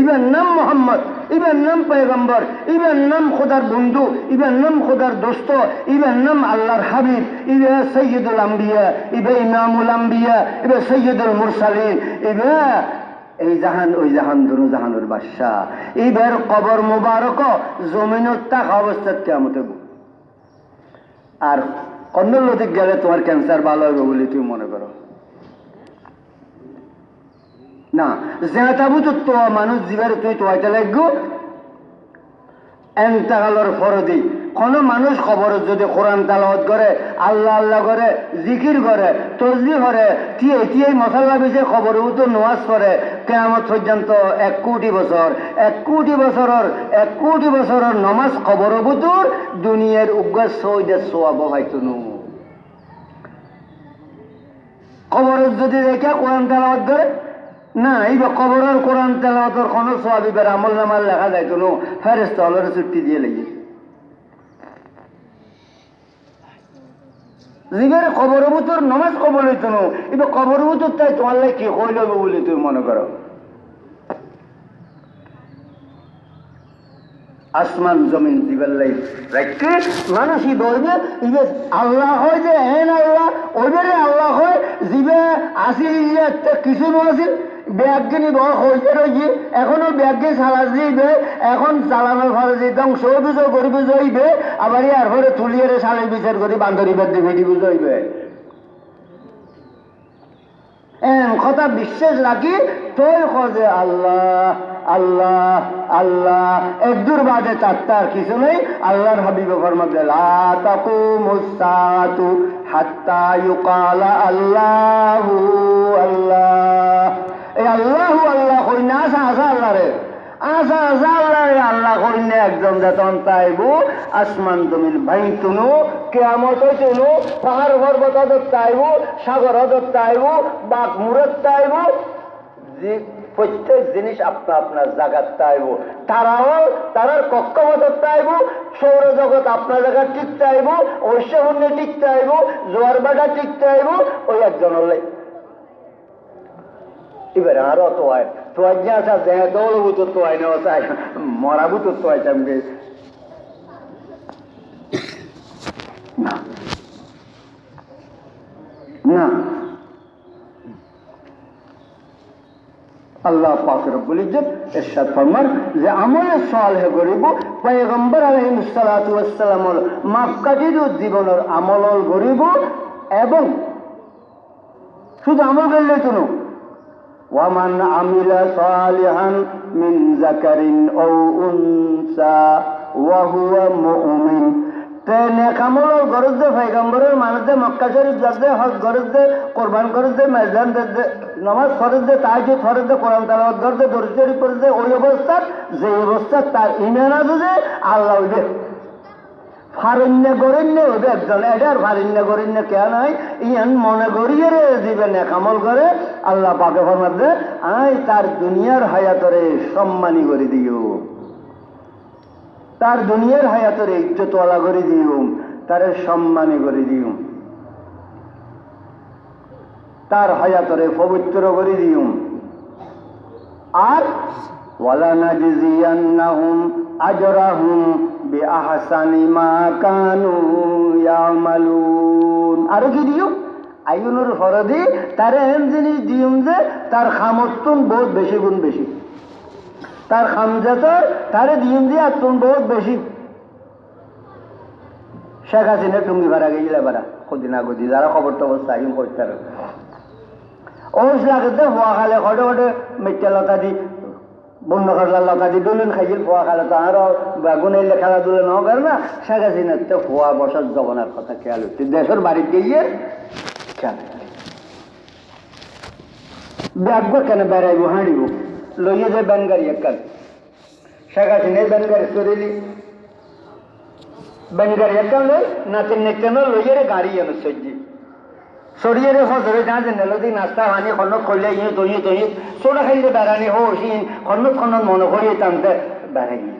ইবার নাম মোহাম্মদ ইবার নাম পয়গম্বর ইবার নাম খোদার বন্ধু ইবার নাম খোদার দোস্ত ইবার নাম আল্লাহর হাবিব ইবার সৈয়দুল আম্বিয়া ইবার ইমামুল আম্বিয়া ইবার সৈয়দুল মুরসালিন ইবার এই জাহান ওই জাহান দুনো জাহানের বাদশাহ ইবার কবর মুবারক জমিনত তাক অবস্থাত কিয়ামতে আর কন্নল নদীক গেলে তোমার ক্যান্সার ভালো হবে বলে তুমি মনে করো না জেনাতাবু তো মানুষ জীবের তুই তোয়াইতে লাগবো এন্তাকালর ফরদি কোনো মানুষ খবর যদি কোরআন তালাওয়াত করে আল্লাহ করে জিকির করে তসবিহ করে টিয়ে মশাল্লা বেশি খবর তো নামাজ পড়ে কিয়ামত পর্যন্ত 1 কোটি বছরের নমাজ খবর বুতুর দুনিয়ার উগ্র সৈদের সোয়াব হয়তো নু খবর যদি দেখে কোরআন তালাওয়াত করে না এই কবরের কোরআন তেলাওয়াতের কোন সওয়াব এবার আমল নামার লেখা যায় কোনো ফেরেশতা হলের ছুটি দিয়ে লাগে জীবের কবর বুতর নামাজ কবল হইতো না এবার কবর বুতর তাই তোমার লাগে কি হইল বলে তুমি মনে করো আসমান জমিন জীবের লাই রাখতে মানুষই বলবে এবার আল্লাহ হয় যে হেন আল্লাহ ওইবারে আল্লাহ হয় জীবে আসিল কিছু নছিল ব্যাগিনী বড় হইতে রয়েছে এখনো ব্যাগে চালা যাইবে এখন চালানোর ফলে যে ধ্বংস অভিযোগ করিবে যাইবে আবার ইয়ার ফলে তুলিয়ে সালের বিচার করে বান্ধবী বাদ দিবে দিব যাইবে কথা বিশ্বাস রাখি তোর খোঁজে আল্লাহ একদূর বাদে চারটার কিছু নেই আল্লাহর হাবিবে ফরমাতে লা তাকুমুস সাআতু হাত্তা ইউকালা আল্লাহু আল্লাহ এই আল্লাহু আল্লাহ কই না আসা আল্লাহ রে আসা আল্লাহ রে আল্লাহ কই না একজন যেতন তাইবো আসমান জমিন ভাইতুনো কিয়ামত হইতুনো পাহাড় পর্বত তাইবো সাগর তাইবো বাঘ মুরত তাইবো যে প্রত্যেক জিনিস আপনার জায়গার তাইব তারার কক্ষপথ তাইব সৌরজগৎ আপনার জায়গা ঠিক তাইব ঐশ্বর্য ঠিক তাইব জোয়ার বাটা ঠিক তাইব ওই একজন হলে এবার আরো তোয়াই যা আসা দেহ দৌড়বু তো তোয়াই নেওয়া চাই মরাবু তো তোয়াইতাম গে না আল্লাহ পাক রব্বুল ইজ্জত ইরশাদ ফরমান যে আমলে সালেহ করিব পয়গম্বর আলাইহিস সালাতু ওয়াস সালামর মাক্কাতির জীবনের আমল করিব এবং শুধু আমল করলে তো ওয়ামান আমিলা সালিহান মিন যাকারিন আও উনসা ওয়া হুয়া মুমিন। তে নেকামল গরজ দে পয়গম্বরের মানুষ দে মক্কা শরীফ যাক দে হজ গরজ দে কোরবান গরজ দে মেজান দে নামাজ ফরজ দে তাহাজ্জুদ ফরজ দে কোরআন তেলাওয়াত গরজ দে দরুদ শরীফ পড়ে দে ওই অবস্থা যে অবস্থা তার ঈমান আছে যে আল্লাহ হইবে ফারিন্য গরিন্য হইবে একজন এটার ফারিন্য গরিন্য কে নাই ইয়ান মনে করিয়ে রে দিবে নেকামল করে আল্লাহ পাকে ফরমাত দে আই তার দুনিয়ার হায়াতরে সম্মানী করে দিও, তার দুনিয়ার হায়াতরে ইজ্জতওয়ালা করে দিও, তার সম্মানী করে দিও, তার হায়াতরে পবিত্র করে দিও। আর ওয়ালা নাজজিয়ান্নাহুম আজরাহুম বিআহসানি মা কানু ইয়ামালুন। আর কি দিও আইনুর ফরদি তার এমন জিনিস দিউম যে তার খামতুন বহুত বেশি গুণ বেশি, তার খামজাতর তারে দিউম দিয়ে আত্মন বহুত বেশি। শেখ হাসিনা টুঙ্গি ভাড়া গেছিল ভাড়া কদিন আগদি যারা খবর টবর চাই করতে ওস লাগতে হওয়া খালে খটে খটে মেট্টা লতা দি বন্য খাটলা লতা দি দোলন খাইছিল ফোয়া খালে তো আরো বেগুন এলে খেলাধুলা ন করে না। শেখ হাসিনার তো ফোয়া বসার জগনার কথা খেয়াল হচ্ছে দেশের বাড়িতে গিয়ে খেয়াল ব্যাগ কেন বেড়াইব হাঁড়িব লইয়ে যে ব্যানগাড়ি একখান শেখ হাসিনা ব্যানগাড়ি সরিলি ব্যানগাড়ি একখান লই নাচেন নেচে লইয়ে রে গাড়ি এনে সজ্জি সরিয়ে রে ফসরে যা যে নেলদি নাস্তা হানি খন্নত করলে ইয়ে তৈয়ে তৈয়ে সোটা খাইলে বেড়ানি হোসিন খন্নত খন্নত মনে করিয়ে টানতে বেড়াইয়ে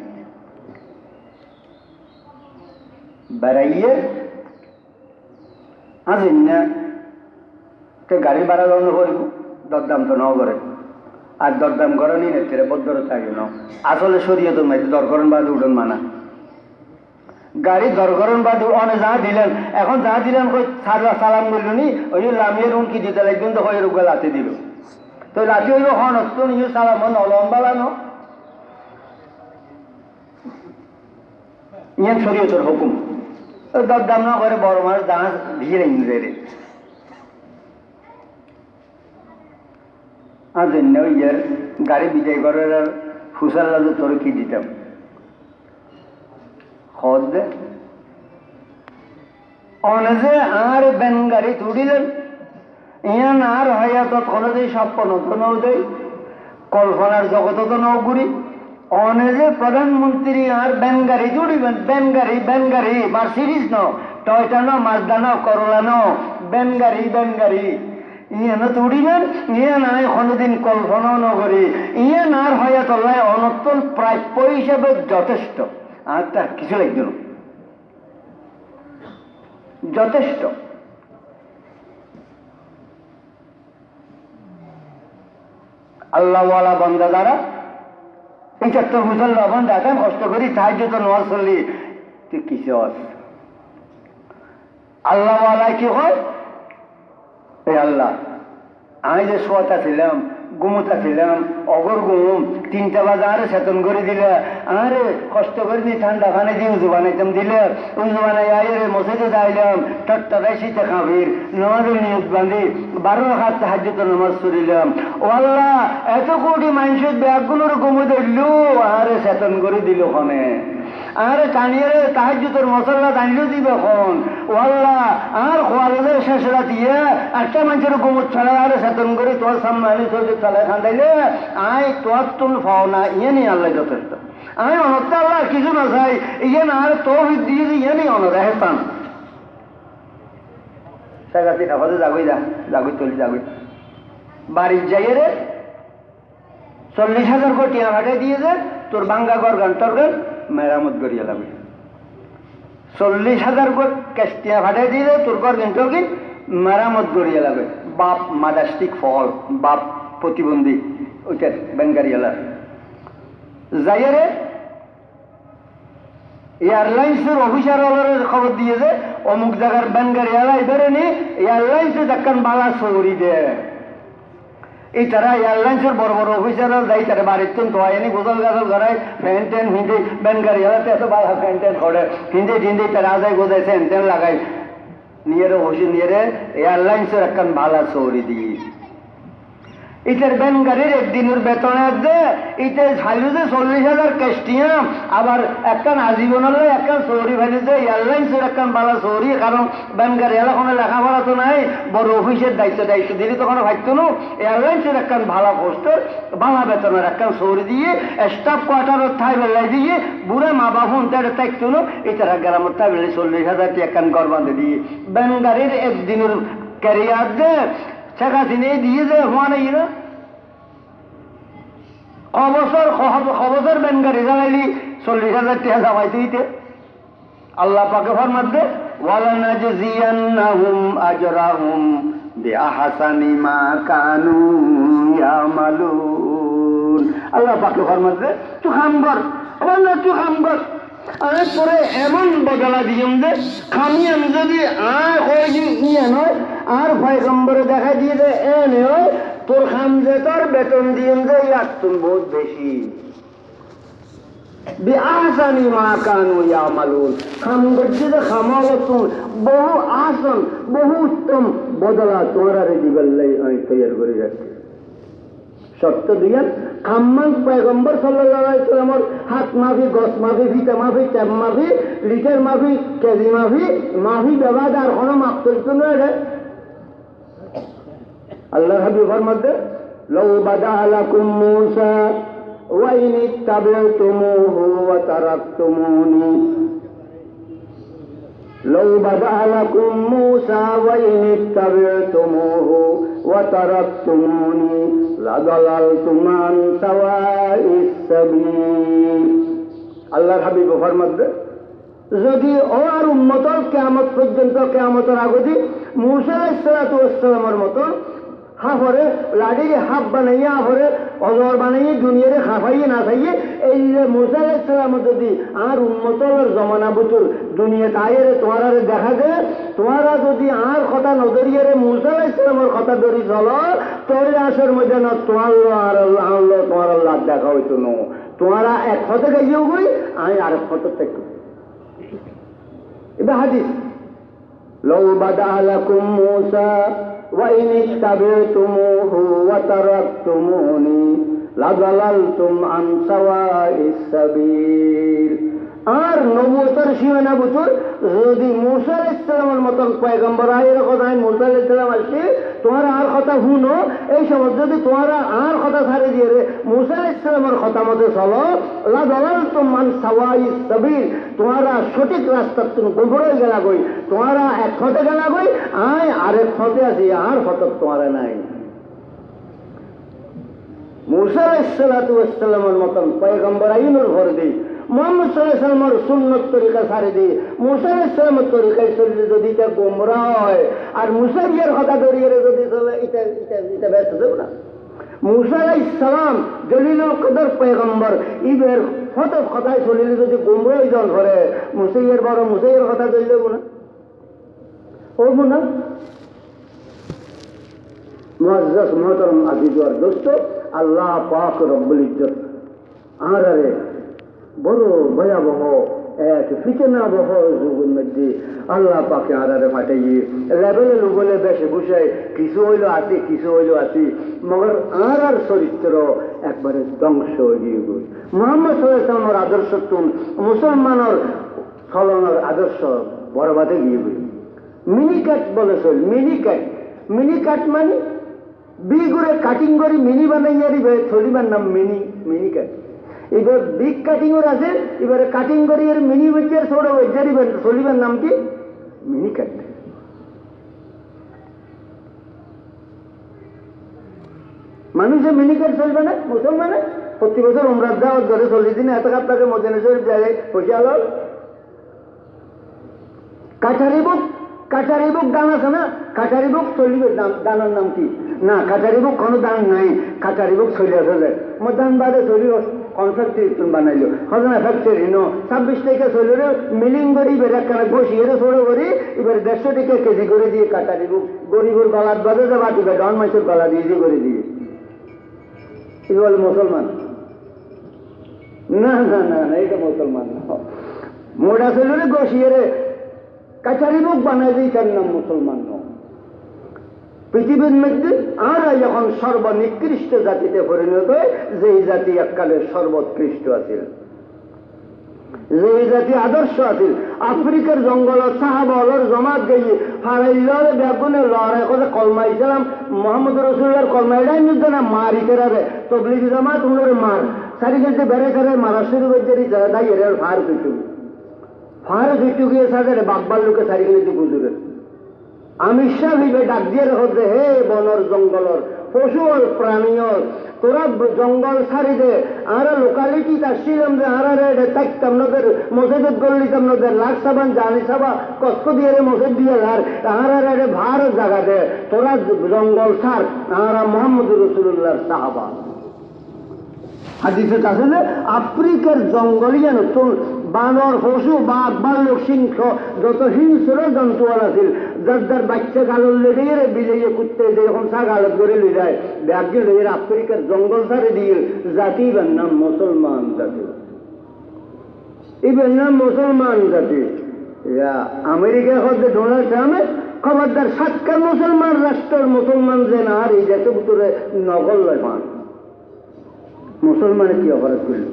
বেড়াইয়ে আসেন না গাড়ি ভাড়া গণ্য করিব দরদাম তো ন করে আর দরদাম করে নি নেত্রে বদ্ধর থাকে ন আসলে সরিয়ে তো নাই দরকরণ বাদ উঠন মানা গাড়ি দরকরণ বাদ অনে যা দিলেন এখন যা দিলেন সালাম বলল নি ওই লামিয়ে রুম কি দিতে লাগবেন তো ওই রুগা লাতে দিল তো লাতি হইব হন তো নিয়ে সালাম নলম্বালানো ইয়ান শরীয়তের হুকুম দরদাম না করে বড় মানুষ জাহাজ ভিড়ে ইংরেজি জন্য ইয়ার গাড়ি বিজয় করার ফুসার লাজু তোর কি দিতাম খদ দে অনেজে আর বেন গাড়ি তুড়িলেন ইয়ান আর হইয়াত কোনোদিন স্বপ্ন তো নৌ দেয় কল্পনার জগত তো নৌ ঘুরি অনেজে প্রধানমন্ত্রী আর বেন গাড়ি তুড়িবেন বেন গাড়ি মার্সিডিজ ন টয়টা ন মাজদা ন করোলা ন বেন গাড়ি ইয়ানো তুড়িবেন ইয়ান আয় কোনোদিন কল্পনাও নগরী ইয়ান আর হইয়া তলায় অনর্তন প্রাপ্য হিসাবে যথেষ্ট আর তার কিছু লাগবে না যথেষ্ট। আল্লাহওয়ালা বন্দা দ্বারা এই চারটা মুসলমান দেখান কষ্ট করি সাহায্য তো নোয়াজ চললি তুই কিছু আল্লাহওয়ালায় কি হয় এই আল্লাহ আমি যে শোয়াটা ছিলাম ঘুমোটা ছিলাম অগর ঘুম 3টা বাজে আরে চেতন করে দিলে আরে কষ্ট করে নি ঠান্ডা পানি দিয়ে উজু বানাইতাম দিলে উজু বানাই আরে মসজিদে যাইলাম টট্টারাই শীতে খাবির নামাজের নিয়ত বান্ধি 12 রাকাত তাহাজ্জুদের নামাজ পড়িলাম ও আল্লাহ এত কোটি মানুষের ব্যাগগুলোর ঘুমো দিল আরে চেতন করে দিল ওখানে আরে টানিয়ে তাহাজ্জুদের মশলা টানিয়ে দিবে এখন ও আল্লাহ আর খোয়ালের শেষ রাতিয়ে একটা মানুষের ঘুমোর ছাড়া আরে চেতন করে তোর সামনে আনি তোর তালে খান্দাইলে আয় তোর তুল পাও না ইয়ে নেই আল্লাহ যথেষ্ট আমি অনর্থ আল্লাহ কিছু না চাই ইয়ে না আর তো দিয়ে ইয়ে নেই অনর হেস্তান সাগাছি টাকাতে যাগই চলি বাড়ির যাইয়ে রে 40,000 কোটি ভাটাই দিয়ে যে তোর বাঙ্গা গর গান তোর গান মেরামত করিয়া লাগবে 40,000 কোটি ক্যাস্টিয়া ভাটাই দিয়ে যে তোর গর গান তোর গান মেরামত করিয়া লাগবে বাপ মাদাস্টিক ফল বাপ প্রতিবন্ধী ওইটার বেঙ্গারিয়ালা যাইয়ে রে এয়ারলাইন্সের অফিসারের খবর দিয়ে যে অমুক জায়গার বেঙ্গারিয়ালা এবারে নি এয়ারলাইন্সে দেখান বালা সৌরি দেয় এই তারা এয়ারলাইন্সের বড় বড় অফিসাররা যাই তারা বাড়ির তো হয়নি গোসল গাছল করায় ফ্যান ট্যান হিন্দি বেঙ্গারিয়ালাতে এত বালা ফ্যান ট্যান করে হিন্দি তারা যাই গোজায় ফ্যান ট্যান লাগাই নিয়ে রে এয়ারলাইন্সের একখান বালা সৌরি দিয়ে ইটের ব্যান গাড়ির একদিনের বেতনের যে ইটে ছাইল যে 40,000 ক্যাস্টিয়া আবার একখান আজীবন হলে একখান সৌরি ফেলে যে এয়ারলাইন্সের একখান বালা সৌরি কারণ ব্যান গাড়ি এলাকানে লেখাপড়া তো নাই বড় অফিসের দায়িত্ব দিলে তখন ভাবতো না এয়ারলাইন্সের একখান ভালো পোস্টের বালা বেতনের একখান সৌরি দিয়ে স্টাফ কোয়ার্টারের ঠাই বেলাই দিয়ে বুড়ে মা বাবু থাকতো না এছাড়া গ্রামের ঠাই বেলে 40,000 একখান ঘর বাঁধে দিয়ে ব্যান গাড়ির একদিনের ক্যারিয়ার যে শেখ হাসিনা দিয়ে যে হওয়া নাই না খবসর ব্যানগাড়ি জ্বালাইলি 40,000 টাকা জামাইতে দিতে আল্লাহ পাকে ফরমাতে ওয়ালানাজজিয়ান্নাহুম আজরাহুম বিআহসানি মা কানু ইয়ামালুন আল্লাহ পাকে ফরমাতে তুই কাম কর আল্লাহ তুই কাম কর আরে তোরে এমন বদলা দিম যে খামি আমি যদি আর কয়েকদিন নিয়ে নয় আর পয়গম্বরে দেখা দিয়ে যে এ নয় তোর খাম যে তোর বেতন দিম যে ইয়ার তুমি বহুত বেশি বিআহসানি মা কানু ইয়ামালুন খাম গজ্জি যে খামাল তুমি বহু আহসান বহু উত্তম বদলা তোমার দিবাল্লাই আমি তৈরি করে রাখছি সত্য দিয়ান খাম্মান পয়গম্বর সাল্লাল্লাহু আলাইহি ওয়াসাল্লামের হাত মাফি গস মাফি ফিতা মাফি ট্যাব মাফি লিটার মাফি কেজি মাফি ব্যবহার আর কোনো মাপ চলতো না রে আল্লাহ হাবিব ফরমাতে লাউ বাদা লাকুম মূসা ওয়া ইন ইত্তাবা'তুমুহু ওয়া তারাকতুমুনি لو بدأ لكم موسى وإن اتبعتموه وتركتموني لضللتم عن سواء السبيل আল্লাহর হাবিব ফরমাতে যদি ও আর উম্মতর কিয়ামত পর্যন্ত কিয়ামতের আগদি মূসা আলাইহিস সালাতু ওয়াস সালামের মতো হাফরে লাড়িরে হাফ বানাইয়া হাফরে অজর বানাইয়ে দুনিয়ারে খাফাইয়ে না খাইয়ে এই যে মুসা আলাইহিস সালাম যদি আর উম্মতর জমানা বুতুর দুনিয়া তাইরে তোমার দেখা যায় তোমারা যদি আর কথা নদরিয়ারে মুসা আলাইহিস সালামের কথা ধরি চলো তোর আসর মধ্যে না তোমার আর আল্লাহ তোমার আল্লাহ দেখা হইতো না তোমারা এক হতে গাইও গই আমি আরেক হতে থাকতো এটা হাদিস لو بدأ لكم موسى وإن اتبعتموه وتركتموني لضللتم عن سواء السبيل আর নবুয়তের সীমানা বুতুর যদি মূসা আলাইহিস সালামের মতন পয়গম্বর আয়ের কথা মূসা আলাইহিস সালাম আসছে তোমার আর কথা শুনো এই সময় যদি তোমারা আর কথা ছাড়ে দিয়ে রে মূসা আলাইহিস সালামের কথা মতো চলো লা দালালতুম আন সাওয়াইস সাবিল তোমারা সঠিক রাস্তা তুমি গোবরে গেলা গই তোমারা এক হতে গেলা গই আয় আরেক হতে আছি আর হতে তোমারা নাই মূসা আলাইহিস সালামের মতন পয়গম্বর আইনুর ভর দেই মোহাম্মদ সাল্লাল্লাহু আলাইহি ওয়াসাল্লামের সুন্নত তরিকা ছাড়ে দিয়ে মূসা আলাইহিস সালামের তরিকায় চললে যদি এটা গোমরাহ হয় আর মূসা ইয়ার কথা ধরিয়ে যদি চলে এটা ব্যস্ত দেব না মূসা আলাইহিস সালাম জলিলুল কদর পয়গম্বর ইবের কত কথায় চলিলে যদি গোমরাহ জন করে মূসা ইয়ার বড় মূসা ইয়ার কথা ধরে দেব না ওব না মুআজ্জাজ মুহতারাম আজিজ ওয়ার দোস্ত আল্লাহ পাক রব্বুল ইজ্জত আরে বড় ভয়াবহ এক ফিতনাবহ যুগের মধ্যে আল্লাহ পাকে আড়ারে পাঠাইয়ে লেভেলে লোগলে বেশে বসায় কিছু হইল আছে মগর আর চরিত্র একবারে ধ্বংস হয়ে গই মুহাম্মদ সাল্লাল্লাহু আলাইহি ওয়াসাল্লামের আদর্শ তুম মুসলমানের চলনের আদর্শ বরবাদে গিয়ে গই মিনিকাট বলে চল মিনিকাট মানে বিগুড়ে কাটিং করে মিনি বানাইয়া দিবে চলিবার নাম মিনিকাট এবার বিগ কাটিংয়ের আছে এবারে কাটিং করি এর মিনি বেচার ছোট বেচার চলিবার নাম কি মিনি কাট মানুষে মিনি কাট চলবে না মুসলমানে প্রতি বছর উমরাত যাওয়া ধরে 40 দিনে এত আপনাকে মদিনা শরীফ জায়গায় পয়সা আলো কাটারি বুক দান আছে না কাটারি বুক চলিবে দানের নাম কি না কাটারি বুক কোনো দান নাই কাটারি বুক চলি আসলে মদান বাদে চলিব কনসার্ট বানাইলো হজনা ফ্যাক্টরি নো 26 টাকা চলিল মিলিং করি বেড়াকানা বসিয়ে ছোট করি এবার 150 টাকা কেজি করে দিয়ে কাটারি বুক গরিবের গলার বাদে যাবা দিবে ডন মাছের গলা দিয়ে করে দিয়ে এটা বলে মুসলমান না না না না এটা মুসলমান না মোটা চলিলে বসিয়ে কাটারি বুক বানাই দিই তার নাম মুসলমান ন পৃথিবীর মধ্যে আর এখন সর্বনিকৃষ্ট জাতিতে পরিণত হয়, যেই জাতি এককালে সর্বোৎকৃষ্ট আছিল, যেই জাতি আদর্শ আছিল। আফ্রিকার জঙ্গলত সাহাবাহর জমাত গিয়ে ফারাইলর বেগুনে লড়াই করে কলমা ইসলাম মোহাম্মদ রসুল্লাহর কলমাইডাই নিতে না মারিতে রে তবলিগি জমাত উনোর মার সারি গেছে বেড়ে করে মারা শুরু করছে তাই এর ফার কিছু গিয়ে সাথে বাগবার লোকে সারি গেলে গুজুরে আমি হিসাবে ডাক দিয়ে হতে হে বনর জঙ্গলর পশুর প্রাণীর তোরা জঙ্গল ছাড়ি দে আর লোকালিটি আসছিলাম যে আর থাকতাম নদের মসজিদ গল্লিতাম নদের লাখ সাবান জানি সাবা কষ্ট দিয়ে মসজিদ দিয়ে আর ভার জায়গা দে তোরা জঙ্গল ছাড় আর মোহাম্মদ রসুল্লাহর সাহাবা। হাদিসে আছে যে আফ্রিকার জঙ্গল যেন বানর পশু বাঘ ভাল্লুক সিংহ যত হিংস্র জন্তু আছিল যার যার বাচ্চা গালর লেগে বিলিয়ে কুত্তে যেরকম ছাগালত করে লে যায় ব্যাগকে লেগে আফ্রিকার জঙ্গল ছাড়ে দিয়ে জাতি এবার নাম মুসলমান জাতি, এবার নাম মুসলমান জাতি। আমেরিকা হচ্ছে ডোনাল্ড ট্রাম্পের খবরদার সাতকার মুসলমান রাষ্ট্রের মুসলমান যে না আর এই দেশের ভিতরে নকল লয় মান মুসলমানের কি অপরাধ করল?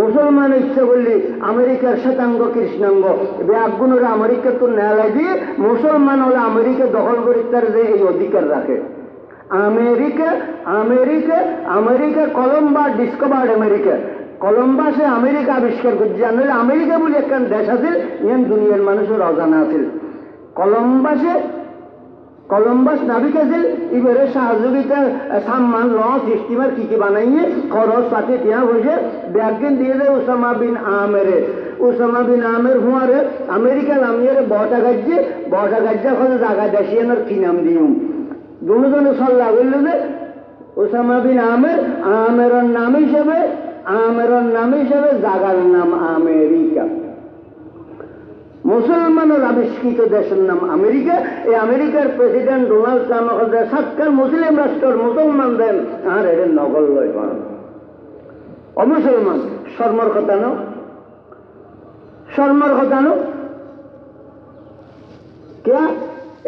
মুসলমান ইচ্ছা করলে আমেরিকার শ্বেতাঙ্গ কৃষ্ণাঙ্গ ব্যাগুণরা আমেরিকা তো ন্যায়ালয় দিয়ে মুসলমান হলে আমেরিকা দখল করে তার যে এই অধিকার রাখে। America America America Columbus discovered America কলম্বাসে আমেরিকা আবিষ্কার করছে জানলে আমেরিকা বলে একটা দেশ আছে ইয়ান দুনিয়ার মানুষের অজানা আছে। কলম্বাস নাবিক আছিল এবারে সহযোগিতা সাম্মান লঞ্চ স্টিমার কি বানাইয়ে খরচ পাতি টিয়া হয়েছে ব্যাগিন দিয়ে দেয় ওসামা বিন আমের হুঁয়ারে আমেরিকা নামিয়ে বটা গাজ্যে খোঁজে জায়গা দেশিয়ানোর কি নাম দিও দুজনে সল্লা বলল যে ওসামা বিন আমের নাম হিসেবে জাগার নাম আমেরিকা। মুসলমানের আবিষ্কৃত দেশের নাম আমেরিকা। এই আমেরিকার প্রেসিডেন্ট ডোনাল্ড ট্রাম্প সাতকার মুসলিম রাষ্ট্রের মুসলমান দেন আর এর নকল লয় অমুসলমান শর্মর কথা নো কে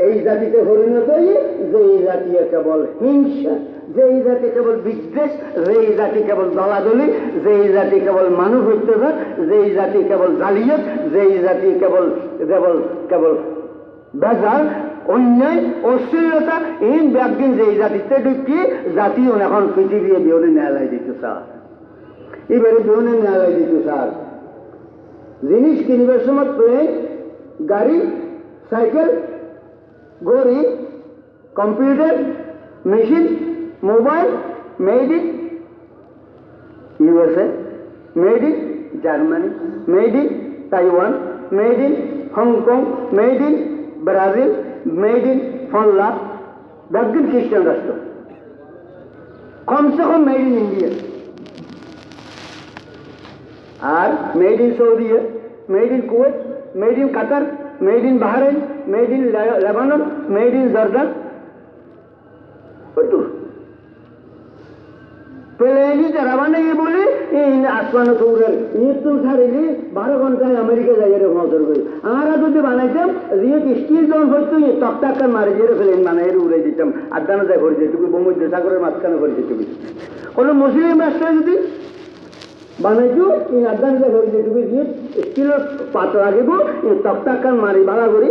এই জাতিতে পরিণত হয়ে যে এই জাতি কেবল হিংসা, যে এই জাতি কেবল বিদ্বেষ, যে এই জাতি কেবল দলাদলি, যে এই জাতি কেবল মানুষ অত্যাচার, যে এই জাতি কেবল জালিয়াত, যে এই জাতি কেবল কেবল কেবল বেজার অন্যায় অশ্লীলতা এই ব্যাগদিন যে এই জাতিতে ঢুকি জাতি এখন পৃথিবী বিহনে ন্যায়ালয় দিত স্যার এবারে বিহনে ন্যায়ালয় দিত স্যার জিনিস কিনবার সময় প্লেন গাড়ি সাইকেল ঘড়ি computer machine mobile made in USA, made in Germany, made in Taiwan, made in Hong Kong, made in Brazil, made in ফল্লা ব্যাগদিন খ্রিস্টান রাষ্ট্র কমসে কম মেড ইন ইন্ডিয়া আর made in Saudi, made in Kuwait, made in Qatar, made in Bahrain, made in Lebanon, made in Jordan প্লেনই যারা নাকি বলি এই আসমানো দৌড়ের ইয়ে তো ছাড়িলি 12 ঘন্টায় আমেরিকা যাই রে নজর করি আমরা যদি বানাইতাম ইয়ে স্টিল জন হইতো টকটাকার মারি দিয়ে প্লেন বানাই উড়াই দিতাম আদানো যায় করে যেটুকু ভূমধ্য সাগরের মাঝখানে করে যেটুকু কোনো মুসলিম রাষ্ট্র যদি বানাইছো এই আদানো যায় করে যেটুকু দিয়ে স্টিলের পাত্র লাগিব এই টকটাকার মারি বাড়া করি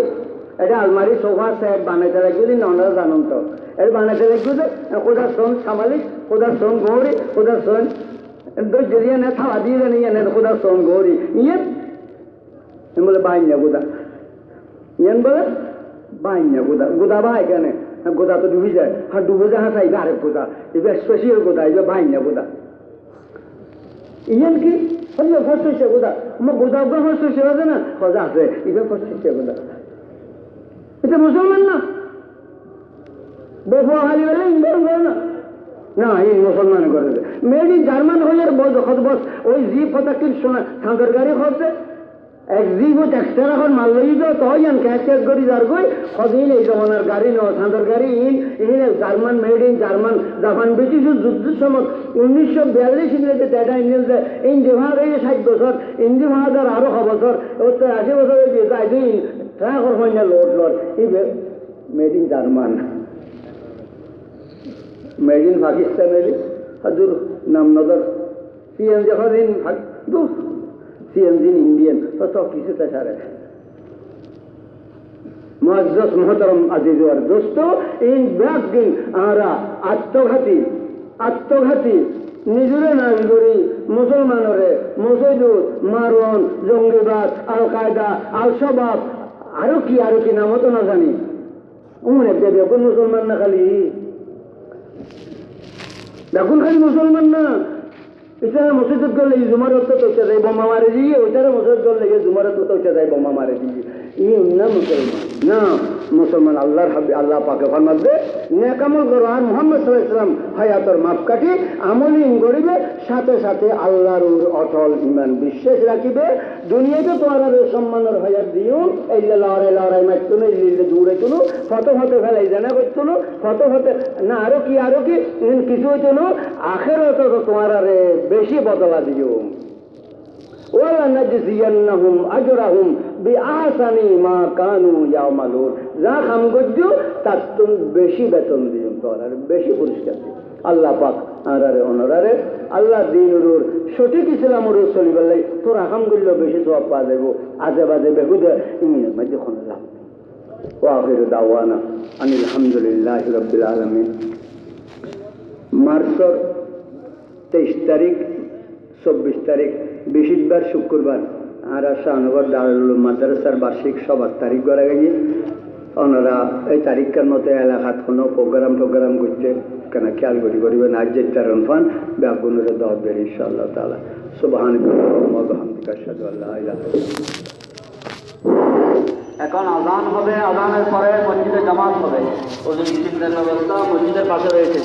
এটা আলমারি সোফা সেট বানাইতে লাগবে যদি নন্ডা জানুন তো এর বানাইতে লাগবে যে কোথার সোন সামালিক কোথার সোন গৌরী কোথার সোন যদি এনে থাওয়া দিয়ে জানি এনে কোথার সোন গৌরী ইয়ে বলে বাইনা গোদা ইয়েন বলে বাইনা গোদা গোদা ভাই কেন গোদা তো ডুবে যায় আর ডুবে যায় হাসাই আরেক গোদা এবার স্পেশাল গোদা এবার বাইনা গোদা ইয়েন কি ফার্স্ট হয়েছে গোদা আমার গোদা ফার্স্ট হয়েছে আছে না খোঁজা আছে এবার ফার্স্ট হয়েছে গোদা এটা মুসলমান না বেফা হালি বলে ইন্ডিয়ান করে না এই মুসলমান করে মেড ইন জার্মান হয়ে বস ওই জি পতাকির সোনা সাঁতার গাড়ি খরচে এক জিপ এক্সট্রা এখন মাল লই যাও তো ইয়ান ক্যাশ করি যার গই সদিন এই জমানার গাড়ি ন সাঁতার গাড়ি German made in German Japan British যুদ্ধের সময় 1942 ইংরেজিতে ডেটা ইঞ্জিন ইন্ডি ভাগ এই 60 বছর ইন্ডি ভাগার আরো 6 বছর 80 বছরের যে যাই দিন ট্রাক হয় না লোড এই made in German made in পাকিস্তানের হাজুর নাম নজর সিএনজি হরিন দোস্ত সিএনজি ইন্ডিয়ান তো কিছু তা সারে মুআজ্জাজ মুহতারাম আজিজ ওয়ার দোস্ত ইন ব্যাগিং আরা আত্মঘাতী নিজরে নাম করি মুসলমানরে মুসৈদুদ মারওয়ান জঙ্গিবাদ আল কায়দা আল শাবাব আরো কি নামও তো না জানি উমরে দেখুন মুসলমান না খালি দেখুন খালি মুসলমান না ইতারা মসজিদত গেলে জুমারত তো উঠে যায় বোমা মারে দিয়ে ওইটারা মসজিদ গেলে জুমারত তো উঠে যায় বোমা মারে দিয়ে না মুসলমান আল্লাহর হাবি আল্লাহ পাকে ফরমাবে নেকামল করো আর মুহাম্মদ সাল্লাল্লাহু আলাইহি ওয়াসাল্লাম হায়াতর মাপকাঠি আমলিন করিবে সাথে সাথে আল্লাহর অটল ঈমান বিশ্বাস রাখিবে দুনিয়াতে তোমার সম্মানের হায়াত দিও এই লড়াই মারতো না ইল্লে দূরে তুলো ফটো ফেলাই জানা করতো ফটো না আরো কি কিছু হইতো না আখেরাত তো তোমার আরে বেশি বদলা দিও ওয়ালা নাজজিয়ান্নাহুম আজরাহুম বিআহসানি মা কানু ইয়ামালুন যা কাম করছো তার তুমি বেশি বেতন দিও আর বেশি পুরস্কার দিও আল্লাহ পাক আরারে অনরারে আল্লাহ দিনের সঠিক ইসলামের চলিবার লাগে তোর কাম করলেও বেশি সওয়াব পাওয়া যাইব আজে বাজে বেহুদা ইংরেজি মধ্যে খনলাম ওয়াখিরু দাওয়ানা আনিল হামদুলিল্লাহি রাব্বিল আলামিন মার্চের 23 তারিখ 24 তারিখ বৃহস্পতিবার শুক্রবার আর শাহনগর দারুল উলুম মাদ্রাসার বার্ষিক সভার তারিখ গড়া গেছে ওনারা এই তারিখের মতো এলাকাত কোনো প্রোগ্রাম করছে কেন খেয়াল করিবেন আজ যে তারন ফান ব্যাগুনের দর বের ইনশাআল্লাহ তাআলা সুবহানাকা ওয়া বিহামদিকা আশহাদু আল্লা ইলাহা এখন আযান হবে আযানের পরে মসজিদে জামাত হবে ওই চিন্তার ব্যবস্থা মসজিদের পাশে রয়েছে